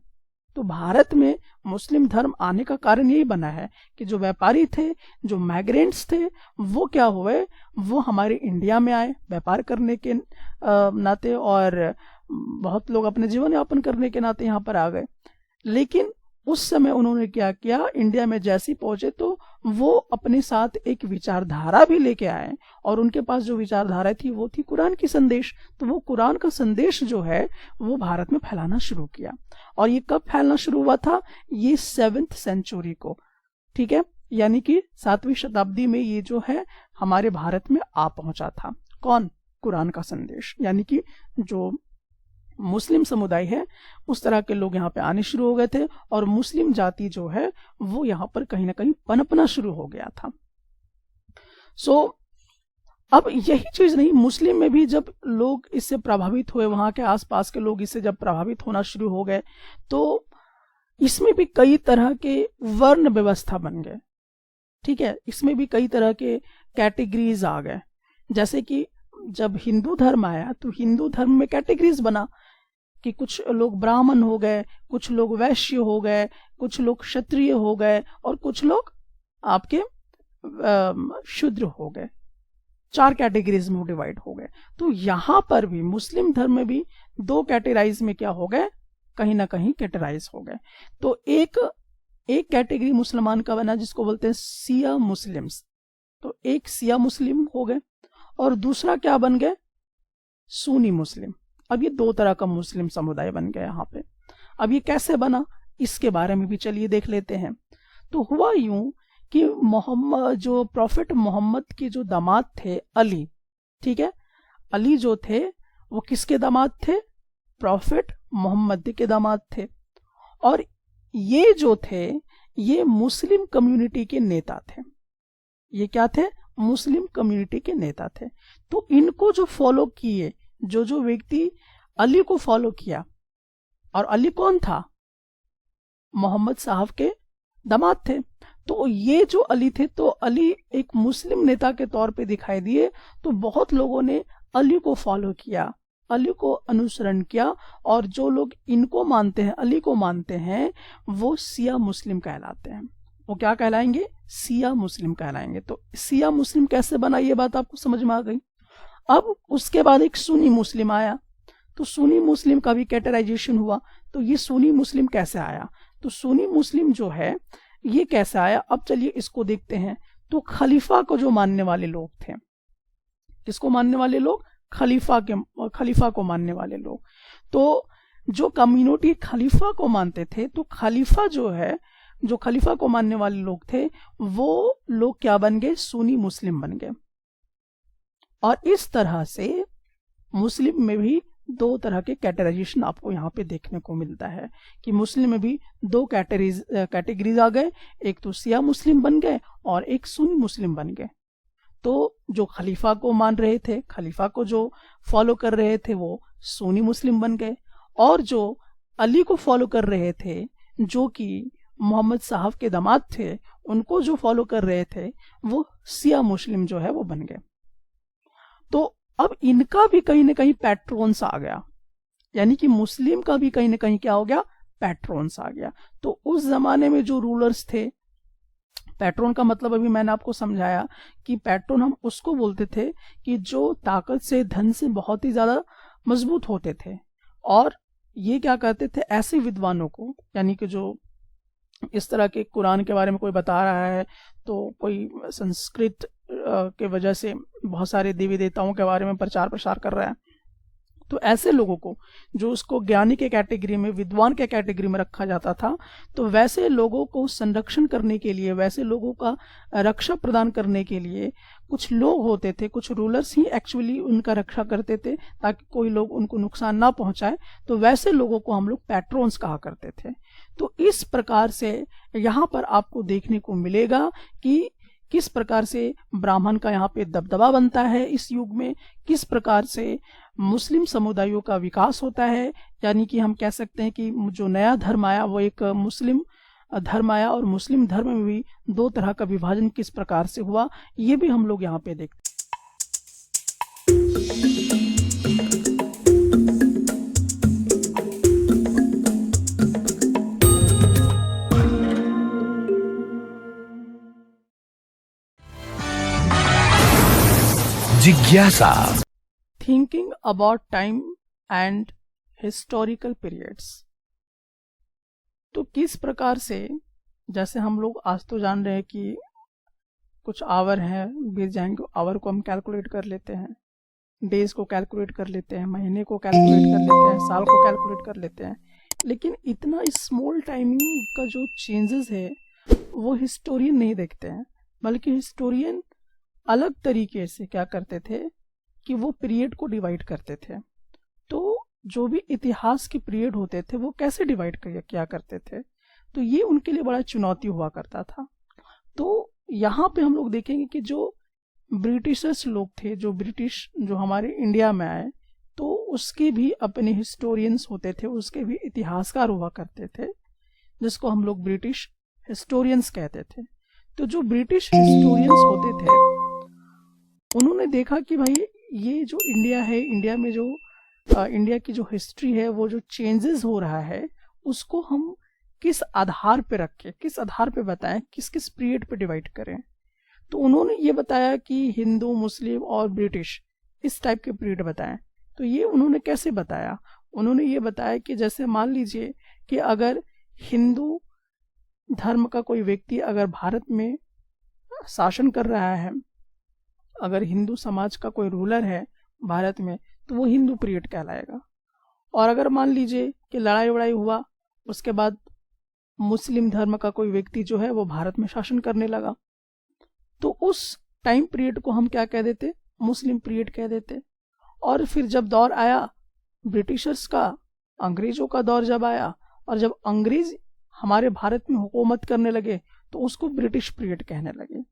तो भारत में मुस्लिम धर्म आने का कारण यही बना है कि जो व्यापारी थे, जो माइग्रेंट्स थे, वो क्या हुए, वो हमारे इंडिया में आए व्यापार करने के नाते, और बहुत लोग अपने जीवन यापन करने के नाते यहाँ पर आ गए। लेकिन उस समय उन्होंने क्या किया, इंडिया में जैसे पहुंचे तो वो अपने साथ एक विचारधारा भी लेके आए, और उनके पास जो विचारधारा थी वो थी कुरान की संदेश। तो वो कुरान का संदेश जो है वो भारत में फैलाना शुरू किया। और ये कब फैलना शुरू हुआ था, ये 7th सेंचुरी को, ठीक है, यानी कि 7वीं शताब्दी में ये जो है हमारे भारत में आ पहुंचा था। कौन? कुरान का संदेश। यानी कि जो मुस्लिम समुदाय है उस तरह के लोग यहाँ पे आने शुरू हो गए थे, और मुस्लिम जाति जो है वो यहाँ पर कहीं ना कहीं पनपना शुरू हो गया था। अब यही चीज नहीं, मुस्लिम में भी जब लोग इससे प्रभावित हुए, वहां के आसपास के लोग इससे जब प्रभावित होना शुरू हो गए, तो इसमें भी कई तरह के वर्ण व्यवस्था बन गए। ठीक है, इसमें भी कई तरह के कैटेगरीज आ गए। जैसे कि जब हिंदू धर्म आया तो हिंदू धर्म में कैटेगरीज बना कि कुछ लोग ब्राह्मण हो गए, कुछ लोग वैश्य हो गए, कुछ लोग क्षत्रिय हो गए, और कुछ लोग आपके शूद्र हो गए। 4 कैटेगरीज में डिवाइड हो गए। तो यहां पर भी मुस्लिम धर्म में भी 2 कैटेगराइज में क्या हो गए, कहीं ना कहीं कैटेगराइज हो गए। तो एक कैटेगरी मुसलमान का बना जिसको बोलते हैं सिया मुस्लिम्स। तो एक सिया मुस्लिम हो गए, और दूसरा क्या बन गए, सुन्नी मुस्लिम। अब ये 2 तरह का मुस्लिम समुदाय बन गया यहाँ पे। अब ये कैसे बना, इसके बारे में भी चलिए देख लेते हैं। तो हुआ यूं कि मोहम्मद, जो प्रॉफिट मोहम्मद के जो दामाद थे अली, ठीक है, अली जो थे वो किसके दामाद थे, प्रॉफिट मोहम्मद के दामाद थे। और ये जो थे ये मुस्लिम कम्युनिटी के नेता थे। ये क्या थे, मुस्लिम कम्युनिटी के नेता थे। तो इनको जो फॉलो किए, जो व्यक्ति अली को फॉलो किया, और अली कौन था, मोहम्मद साहब के दामाद थे। तो ये जो अली थे, तो अली एक मुस्लिम नेता के तौर पे दिखाई दिए। तो बहुत लोगों ने अली को फॉलो किया, अली को अनुसरण किया, और जो लोग इनको मानते हैं, अली को मानते हैं, वो सिया मुस्लिम कहलाते हैं। वो क्या कहलाएंगे, सिया मुस्लिम कहलाएंगे। तो सिया मुस्लिम कैसे बना, ये बात आपको समझ में आ गई। अब उसके बाद एक सुन्नी मुस्लिम आया। तो सुन्नी मुस्लिम का भी कैटेगराइजेशन हुआ। तो ये सुन्नी मुस्लिम कैसे आया, तो सुन्नी मुस्लिम जो है ये कैसे आया, अब चलिए इसको देखते हैं। तो खलीफा को जो मानने वाले लोग थे, किसको मानने वाले लोग, खलीफा को मानने वाले लोग। तो जो कम्युनिटी खलीफा को मानते थे, तो खलीफा जो है, जो खलीफा को मानने वाले लोग थे, वो लोग क्या बन गए, सुन्नी मुस्लिम बन गए। और इस तरह से मुस्लिम में भी 2 तरह के कैटेगराइजेशन आपको यहाँ पे देखने को मिलता है कि मुस्लिम में भी 2 कैटेगरीज आ गए। एक तो सिया मुस्लिम बन गए और एक सुन्नी मुस्लिम बन गए। तो जो खलीफा को मान रहे थे, खलीफा को जो फॉलो कर रहे थे, वो सुन्नी मुस्लिम बन गए, और जो अली को फॉलो कर रहे थे, जो कि मोहम्मद साहब के दामाद थे, उनको जो फॉलो कर रहे थे, वो सिया मुस्लिम जो है वो बन गए। तो अब इनका भी कहीं ना कहीं पैट्रोन्स आ गया, यानी कि मुस्लिम का भी कहीं ना कहीं क्या हो गया, पैट्रोन्स आ गया। तो उस जमाने में जो रूलर्स थे, पैट्रोन का मतलब अभी मैंने आपको समझाया कि पैट्रोन हम उसको बोलते थे कि जो ताकत से, धन से बहुत ही ज्यादा मजबूत होते थे। और ये क्या करते थे, ऐसे विद्वानों को, यानी कि जो इस तरह के कुरान के बारे में कोई बता रहा है, तो कोई संस्कृत के वजह से बहुत सारे देवी देवताओं के बारे में प्रचार प्रसार कर रहा है, तो ऐसे लोगों को, जो उसको ज्ञानी के कैटेगरी में, विद्वान के कैटेगरी में रखा जाता था, तो वैसे लोगों को संरक्षण करने के लिए, वैसे लोगों का रक्षा प्रदान करने के लिए कुछ लोग होते थे, कुछ रूलर्स ही एक्चुअली उनका रक्षा करते थे ताकि कोई लोग उनको नुकसान ना पहुंचाए। तो वैसे लोगों को हम लोग पैट्रोन्स कहा करते थे। तो इस प्रकार से यहाँ पर आपको देखने को मिलेगा कि किस प्रकार से ब्राह्मण का यहाँ पे दबदबा बनता है इस युग में, किस प्रकार से मुस्लिम समुदायों का विकास होता है। यानी कि हम कह सकते हैं कि जो नया धर्म आया वो एक मुस्लिम धर्म आया, और मुस्लिम धर्म में भी 2 तरह का विभाजन किस प्रकार से हुआ, ये भी हम लोग यहाँ पे देखते हैं। जिज्ञासा, thinking about time and historical periods. तो किस प्रकार से, जैसे हम लोग आज तो जान रहे हैं कि कुछ आवर हैं, बीत जाएंगे, आवर को हम कैलकुलेट कर लेते हैं, डेज को कैलकुलेट कर लेते हैं, महीने को कैलकुलेट कर लेते हैं, साल को कैलकुलेट कर लेते हैं, लेकिन इतना स्मॉल टाइमिंग का जो चेंजेस है वो हिस्टोरियन नहीं देखते हैं। बल्कि हिस्टोरियन अलग तरीके से क्या करते थे कि वो पीरियड को डिवाइड करते थे। तो जो भी इतिहास के पीरियड होते थे वो कैसे डिवाइड किया करते थे, तो ये उनके लिए बड़ा चुनौती हुआ करता था। तो यहाँ पे हम लोग देखेंगे कि जो ब्रिटिशर्स लोग थे, जो हमारे इंडिया में आए, तो उसके भी अपने हिस्टोरियंस होते थे, उसके भी इतिहासकार हुआ करते थे, जिसको हम लोग ब्रिटिश हिस्टोरियंस कहते थे। तो जो ब्रिटिश हिस्टोरियंस होते थे उन्होंने देखा कि भाई ये जो इंडिया है, इंडिया में जो इंडिया की जो हिस्ट्री है, वो जो चेंजेस हो रहा है उसको हम किस आधार पे रखें, किस आधार पे बताएं, किस किस पीरियड पे डिवाइड करें। तो उन्होंने ये बताया कि हिंदू, मुस्लिम और ब्रिटिश, इस टाइप के पीरियड बताएं। तो ये उन्होंने कैसे बताया? उन्होंने ये बताया कि जैसे मान लीजिए कि अगर हिंदू धर्म का कोई व्यक्ति अगर भारत में शासन कर रहा है, अगर हिंदू समाज का कोई रूलर है भारत में, तो वो हिंदू पीरियड कहलाएगा। और अगर मान लीजिए कि लड़ाई वड़ाई हुआ, उसके बाद मुस्लिम धर्म का कोई व्यक्ति जो है वो भारत में शासन करने लगा, तो उस टाइम पीरियड को हम क्या कह देते? मुस्लिम पीरियड कह देते। और फिर जब दौर आया ब्रिटिशर्स का, अंग्रेजों का दौर जब आया, और जब अंग्रेज हमारे भारत में हुकूमत करने लगे, तो उसको ब्रिटिश पीरियड कहने लगे।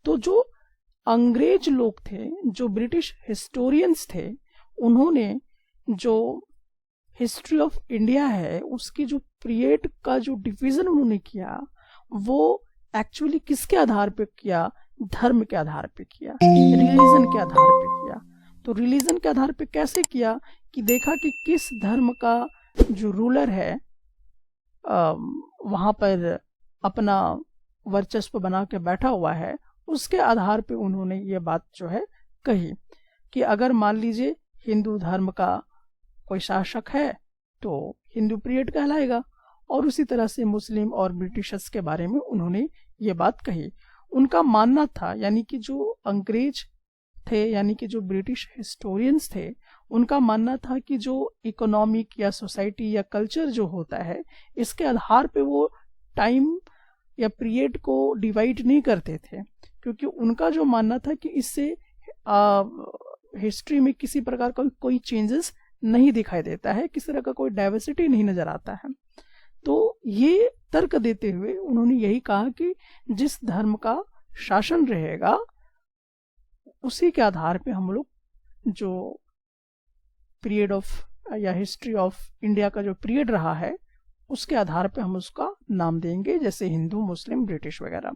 तो जो अंग्रेज लोग थे, जो ब्रिटिश हिस्टोरियंस थे, उन्होंने जो हिस्ट्री ऑफ इंडिया है उसकी जो पीरियड का जो डिवीजन उन्होंने किया, वो एक्चुअली किसके आधार पे किया? धर्म के आधार पे किया, रिलीजन के आधार पे किया। तो रिलीजन के आधार पे कैसे किया कि देखा कि किस धर्म का जो रूलर है वहां पर अपना वर्चस्व बना के बैठा हुआ है, उसके आधार पे उन्होंने ये बात जो है कही कि अगर मान लीजिए हिंदू धर्म का कोई शासक है तो हिंदू पीरियड कहलाएगा। और उसी तरह से मुस्लिम और ब्रिटिशर्स के बारे में उन्होंने ये बात कही। उनका मानना था, यानी कि जो अंग्रेज थे, यानी कि जो ब्रिटिश हिस्टोरियंस थे, उनका मानना था कि जो इकोनॉमिक या सोसाइटी या कल्चर जो होता है, इसके आधार पे वो टाइम या पीरियड को डिवाइड नहीं करते थे, क्योंकि उनका जो मानना था कि इससे हिस्ट्री में किसी प्रकार का कोई चेंजेस नहीं दिखाई देता है, किसी तरह का कोई डाइवर्सिटी नहीं नजर आता है। तो ये तर्क देते हुए उन्होंने यही कहा कि जिस धर्म का शासन रहेगा उसी के आधार पे हम लोग जो पीरियड ऑफ या हिस्ट्री ऑफ इंडिया का जो पीरियड रहा है उसके आधार पे हम उसका नाम देंगे, जैसे हिंदू, मुस्लिम, ब्रिटिश वगैरह।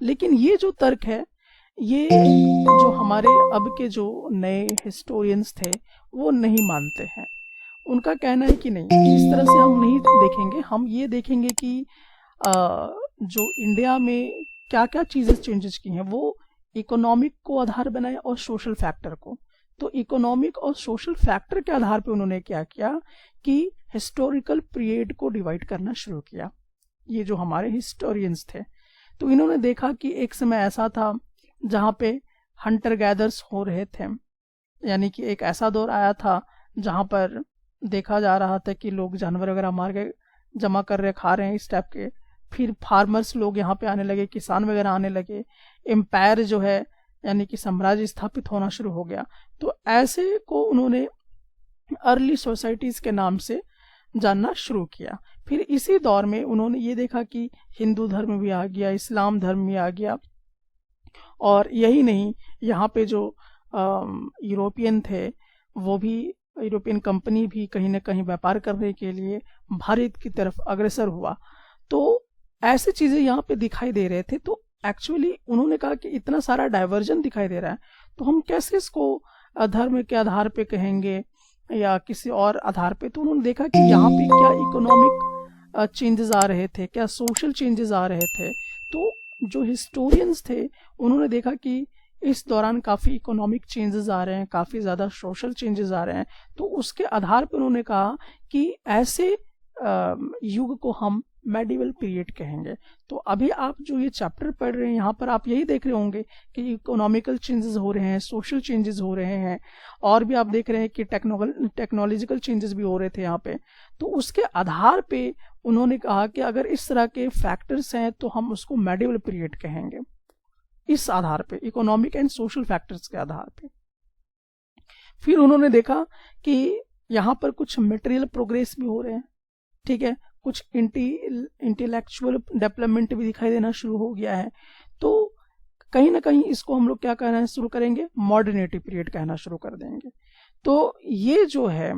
लेकिन ये जो तर्क है, ये जो हमारे अब के जो नए हिस्टोरियंस थे वो नहीं मानते हैं। उनका कहना है कि नहीं, इस तरह से हम नहीं देखेंगे, हम ये देखेंगे कि जो इंडिया में क्या क्या चीज़ें चेंजेस की हैं वो इकोनॉमिक को आधार बनाए और सोशल फैक्टर को। तो इकोनॉमिक और सोशल फैक्टर के आधार पे उन्होंने क्या किया कि हिस्टोरिकल पीरियड को डिवाइड करना शुरू किया, ये जो हमारे हिस्टोरियंस थे। तो इन्होंने देखा कि एक समय ऐसा था जहाँ पे हंटर गैदर्स हो रहे थे, यानी कि एक ऐसा दौर आया था जहाँ पर देखा जा रहा था कि लोग जानवर वगैरह मार के जमा कर रहे, खा रहे हैं, इस टाइप के। फिर फार्मर्स लोग यहाँ पे आने लगे, किसान वगैरह आने लगे, एम्पायर जो है यानी कि साम्राज्य स्थापित होना शुरू हो गया। तो ऐसे को उन्होंने अर्ली सोसाइटीज के नाम से जानना शुरू किया। फिर इसी दौर में उन्होंने ये देखा कि हिंदू धर्म भी आ गया, इस्लाम धर्म भी आ गया, और यही नहीं, यहाँ पे जो यूरोपियन थे वो भी, यूरोपियन कंपनी भी कहीं ना कहीं व्यापार करने के लिए भारत की तरफ अग्रसर हुआ। तो ऐसी चीजें यहाँ पे दिखाई दे रहे थे। तो एक्चुअली उन्होंने कहा कि इतना सारा डाइवर्जन दिखाई दे रहा है, तो हम कैसे इसको धर्म के आधार पे कहेंगे या किसी और आधार पे। तो उन्होंने देखा कि यहाँ पे क्या इकोनॉमिक चेंजेस आ रहे थे, क्या सोशल चेंजेस आ रहे थे। तो जो हिस्टोरियंस थे उन्होंने देखा कि इस दौरान काफ़ी इकोनॉमिक चेंजेस आ रहे हैं, काफ़ी ज़्यादा सोशल चेंजेस आ रहे हैं। तो उसके आधार पर उन्होंने कहा कि ऐसे युग को हम मेडिवल पीरियड कहेंगे। तो अभी आप जो ये चैप्टर पढ़ रहे हैं यहाँ पर आप यही देख रहे होंगे कि इकोनॉमिकल चेंजेस हो रहे हैं, सोशल चेंजेस हो रहे हैं, और भी आप देख रहे हैं कि टेक्नोलॉजिकल चेंजेस भी हो रहे थे यहाँ पे। तो उसके आधार पे उन्होंने कहा कि अगर इस तरह के फैक्टर्स हैं तो हम उसको मेडिवल पीरियड कहेंगे, इस आधार पे, इकोनॉमिक एंड सोशल फैक्टर्स के आधार पे। फिर उन्होंने देखा कि यहाँ पर कुछ मटेरियल प्रोग्रेस भी हो रहे हैं, ठीक है, कुछ इंटेलेक्चुअल डेवलपमेंट भी दिखाई देना शुरू हो गया है। तो कहीं ना कहीं इसको हम लोग क्या कहना शुरू करेंगे, मॉडर्निटी पीरियड कहना शुरू कर देंगे। तो ये जो है,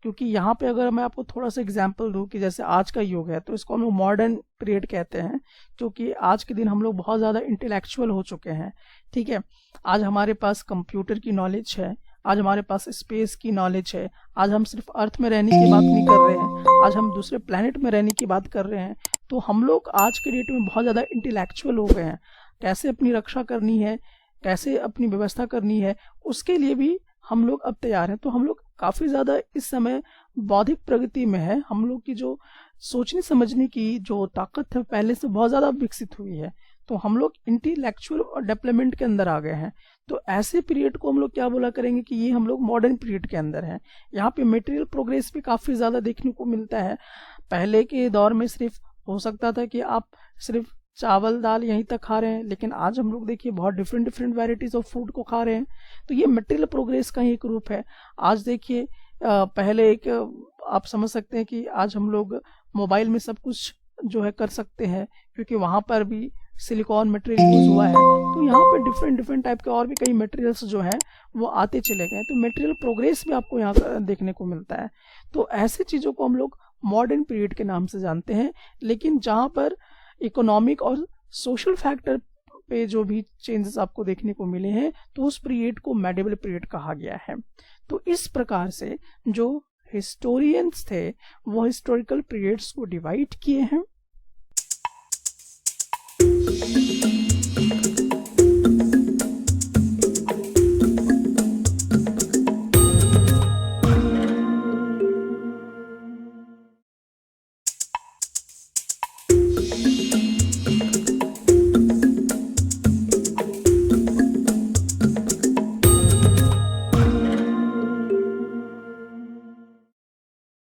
क्योंकि यहाँ पे अगर मैं आपको थोड़ा सा एग्जांपल दूं कि जैसे आज का युग है तो इसको हम लोग मॉडर्न पीरियड कहते हैं, क्योंकि आज के दिन हम लोग बहुत ज़्यादा इंटेलेक्चुअल हो चुके हैं, ठीक है। आज हमारे पास कंप्यूटर की नॉलेज है, आज हमारे पास स्पेस की नॉलेज है, आज हम सिर्फ अर्थ में रहने की बात नहीं कर रहे हैं, आज हम दूसरे प्लैनेट में रहने की बात कर रहे हैं। तो हम लोग आज के डेट में बहुत ज़्यादा इंटेलेक्चुअल हो गए हैं। कैसे अपनी रक्षा करनी है, कैसे अपनी व्यवस्था करनी है, उसके लिए भी हम लोग अब तैयार हैं। तो हम लोग काफ़ी ज़्यादा इस समय बौद्धिक प्रगति में है। हम लोग की जो सोचने समझने की जो ताकत है पहले से बहुत ज़्यादा विकसित हुई है। तो हम लोग इंटेलेक्चुअल और डेवलपमेंट के अंदर आ गए हैं। तो ऐसे पीरियड को हम लोग क्या बोला करेंगे कि ये हम लोग मॉडर्न पीरियड के अंदर हैं। यहाँ पे मटेरियल प्रोग्रेस भी काफ़ी ज़्यादा देखने को मिलता है। पहले के दौर में सिर्फ हो सकता था कि आप सिर्फ चावल दाल यहीं तक खा रहे हैं, लेकिन आज हम लोग देखिए बहुत डिफरेंट वैरायटीज ऑफ फूड को खा रहे हैं। तो ये मटेरियल प्रोग्रेस का ही एक रूप है। आज देखिए पहले एक आप समझ सकते हैं कि आज हम लोग मोबाइल में सब कुछ जो है कर सकते हैं, क्योंकि वहाँ पर भी सिलिकॉन मटेरियल यूज हुआ है। तो यहाँ पे डिफरेंट टाइप के और भी कई मटेरियल्स जो हैं वो आते चले गए। तो मटेरियल प्रोग्रेस भी आपको यहाँ देखने को मिलता है। तो ऐसी चीज़ों को हम लोग मॉडर्न पीरियड के नाम से जानते हैं। लेकिन जहाँ पर इकोनॉमिक और सोशल फैक्टर पे जो भी चेंजेस आपको देखने को मिले हैं तो उस पीरियड को मेडिवल पीरियड कहा गया है। तो इस प्रकार से जो हिस्टोरियंस थे वो हिस्टोरिकल पीरियड्स को डिवाइड किए हैं।